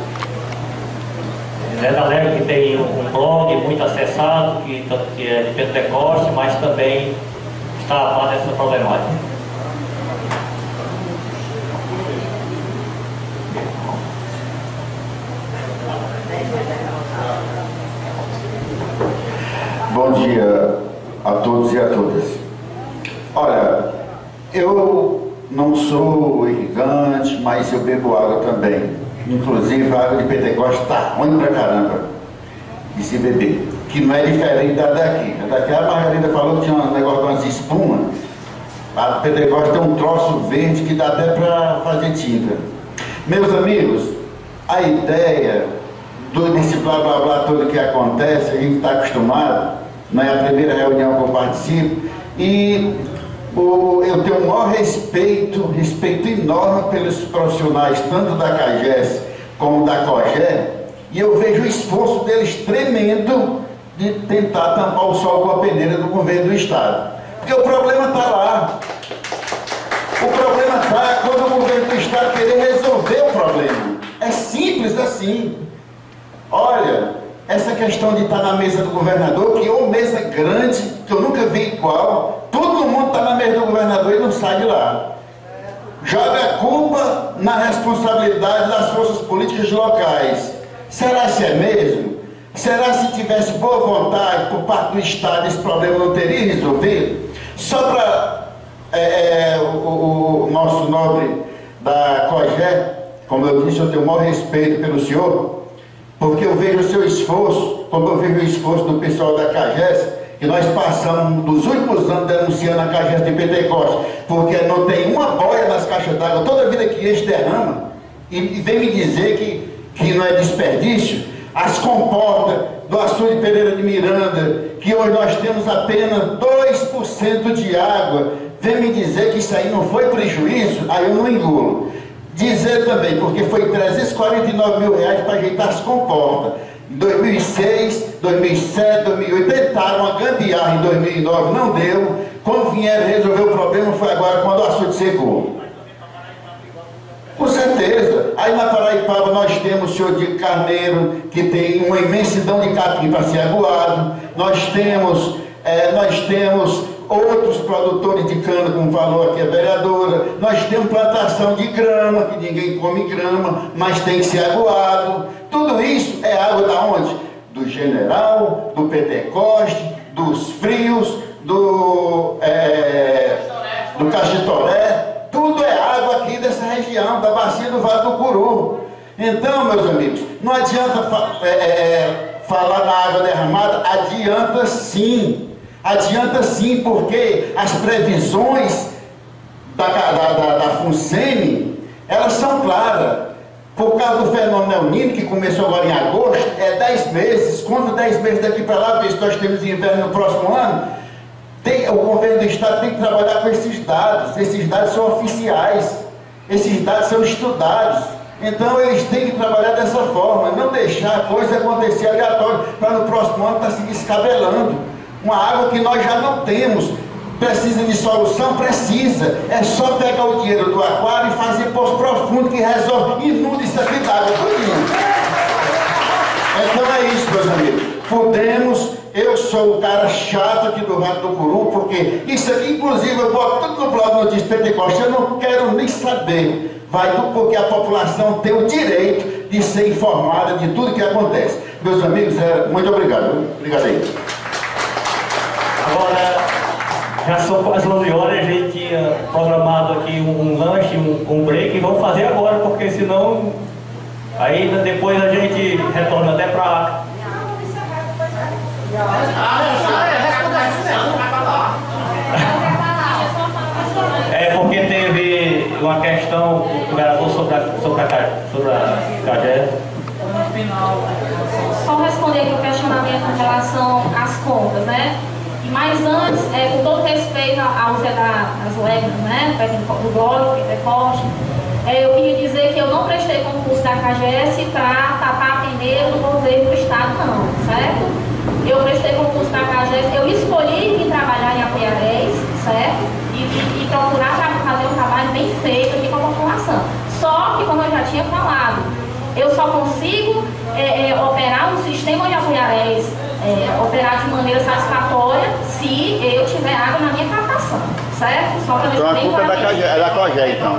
Zé da Leve, que tem um blog muito acessado, que é de Pentecoste, mas também está a par dessa problemática. Bom dia a todos e a todas. Olha, eu não sou irrigante, mas eu bebo água também. Inclusive a água de Pentecoste está ruim pra caramba de se beber, que não é diferente da daqui. A daqui a Margarida falou que tinha um negócio de umas espumas. A Pentecoste tem um troço verde que dá até para fazer tinta. Meus amigos, a ideia desse blá blá blá todo que acontece, a gente está acostumado, não é a primeira reunião que eu participo, e eu tenho o maior respeito enorme pelos profissionais, tanto da CAGES como da COGE, e eu vejo o esforço deles tremendo de tentar tampar o sol com a peneira do governo do Estado. Porque o problema está lá. O problema está quando o governo do Estado querer resolver o problema. É simples assim. Olha, essa questão de estar na mesa do governador, que é uma mesa grande, que eu nunca vi igual, todo mundo está na mesa do governador e não sai de lá. Joga a culpa na responsabilidade das forças políticas locais. Será se é mesmo? Será se tivesse boa vontade por parte do Estado, esse problema não teria resolvido? Só para o nosso nobre da COGE, como eu disse, eu tenho o maior respeito pelo senhor, porque eu vejo o seu esforço, como eu vejo o esforço do pessoal da CAGES, que nós passamos dos últimos anos denunciando a CAGES de Pentecoste, porque não tem uma boia nas caixas d'água, toda vida que enche derrama, e vem me dizer que não é desperdício. As comportas do açude Pereira de Miranda, que hoje nós temos apenas 2% de água, vem me dizer que isso aí não foi prejuízo, aí eu não engulo. Dizer também, porque foi 349 mil reais para ajeitar as comportas. Em 2006, 2007, 2008, tentaram uma gambiarra em 2009, não deu. Quando vieram resolver o problema foi agora, quando o açude secou. Com certeza. Aí na Paraipaba nós temos o senhor Diego Carneiro, que tem uma imensidão de capim para ser aguado. Nós temos outros produtores de cana, como falou aqui a vereadora. Nós temos plantação de grama, que ninguém come grama, mas tem que ser aguado. Tudo isso é água da onde? Do General, do Pentecoste, dos Frios, do Caxitoré. Tudo é água aqui dessa região, da bacia do Vale do Curu. Então, meus amigos, não adianta falar na água derramada, adianta sim. Adianta sim, porque as previsões da FUNSEMI, elas são claras. Por causa do fenômeno El Niño, que começou agora em agosto, é 10 meses. Quando 10 meses daqui para lá, vê se nós temos inverno no próximo ano, o governo do Estado tem que trabalhar com esses dados. Esses dados são oficiais, esses dados são estudados. Então eles têm que trabalhar dessa forma, não deixar a coisa acontecer aleatório, para no próximo ano estar se descabelando. Uma água que nós já não temos. Precisa de solução? Precisa. É só pegar o dinheiro do aquário e fazer poço profundo que resolve, inunda isso aqui d'água tudinho. Então é isso, meus amigos. Podemos, eu sou o cara chato aqui do Vale do Curu, porque isso aqui, inclusive, eu boto tudo no blog Notícias Pentecoste, eu não quero nem saber. Vai tudo porque a população tem o direito de ser informada de tudo que acontece. Meus amigos, muito obrigado. Obrigado aí. Agora, já são quase 11 horas, a gente tinha programado aqui um lanche, um break, e vamos fazer agora, porque senão, aí depois a gente retorna até para... É porque teve uma questão do vereador sobre a CAGES. Só responder aqui o questionamento em relação às contas, né? Mas antes, com todo respeito ao Zé das Legras, né, do blog, Pentecoste, eu queria dizer que eu não prestei concurso da CAGES para tapar a peneira do governo do Estado, não, certo? Eu prestei concurso da CAGES, eu escolhi vir trabalhar em Apoiarés, certo? E procurar fazer um trabalho bem feito aqui com a população. Só que, como eu já tinha falado, eu só consigo operar um sistema de Apoiarés, operar de maneira satisfatória se eu tiver água na minha captação, certo? Só para então a culpa é da COGE, então.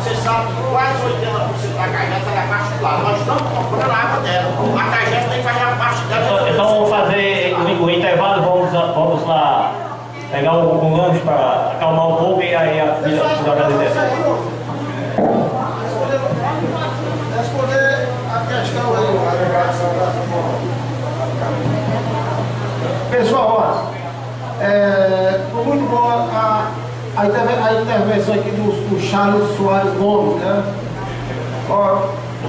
Você sabe que quase 80% da CAGES é particular. Nós estamos comprando a água dela. A CAGES tem que fazer a parte dela. Então vamos fazer o intervalo, vamos lá pegar um lanche para acalmar um pouco e aí a filha vai agradecer. Responder a questão aí. Pessoal, foi muito boa a intervenção aqui do Charles Soares Gomes, né?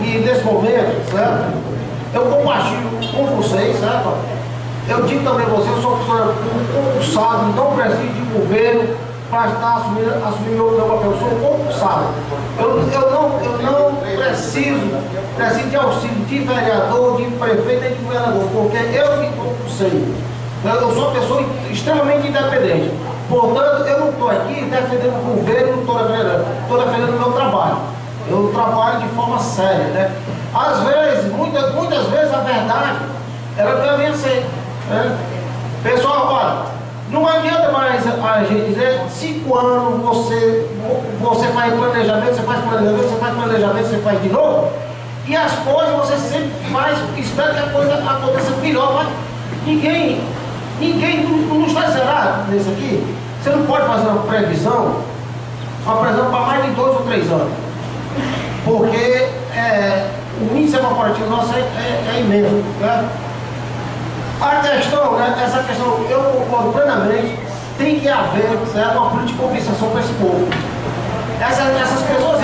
E nesse momento, certo? Eu compartilho com vocês, certo? Eu digo também a vocês, eu sou funcionário público concursado, não preciso de governo, para estar assumindo meu papel. Eu sou concursado. Eu não preciso de auxílio de vereador, de prefeito e de governador, porque eu me concursei. Eu sou uma pessoa extremamente independente. Portanto, eu não estou aqui defendendo o governo, estou defendendo o meu trabalho. Eu trabalho de forma séria, né? Às vezes, muitas vezes a verdade, ela tem a vencer, né? Pessoal, olha, não adianta mais a gente dizer 5 anos você faz planejamento, você faz de novo, e as coisas você sempre faz, espera que a coisa aconteça melhor, mas ninguém não está zerado nesse aqui. Você não pode fazer uma previsão para mais de 2 ou 3 anos, porque o índice evaporativo nosso é imenso, né? A questão, né, essa questão, eu concordo plenamente, tem que haver, certo, uma política de compensação para esse povo. Essas pessoas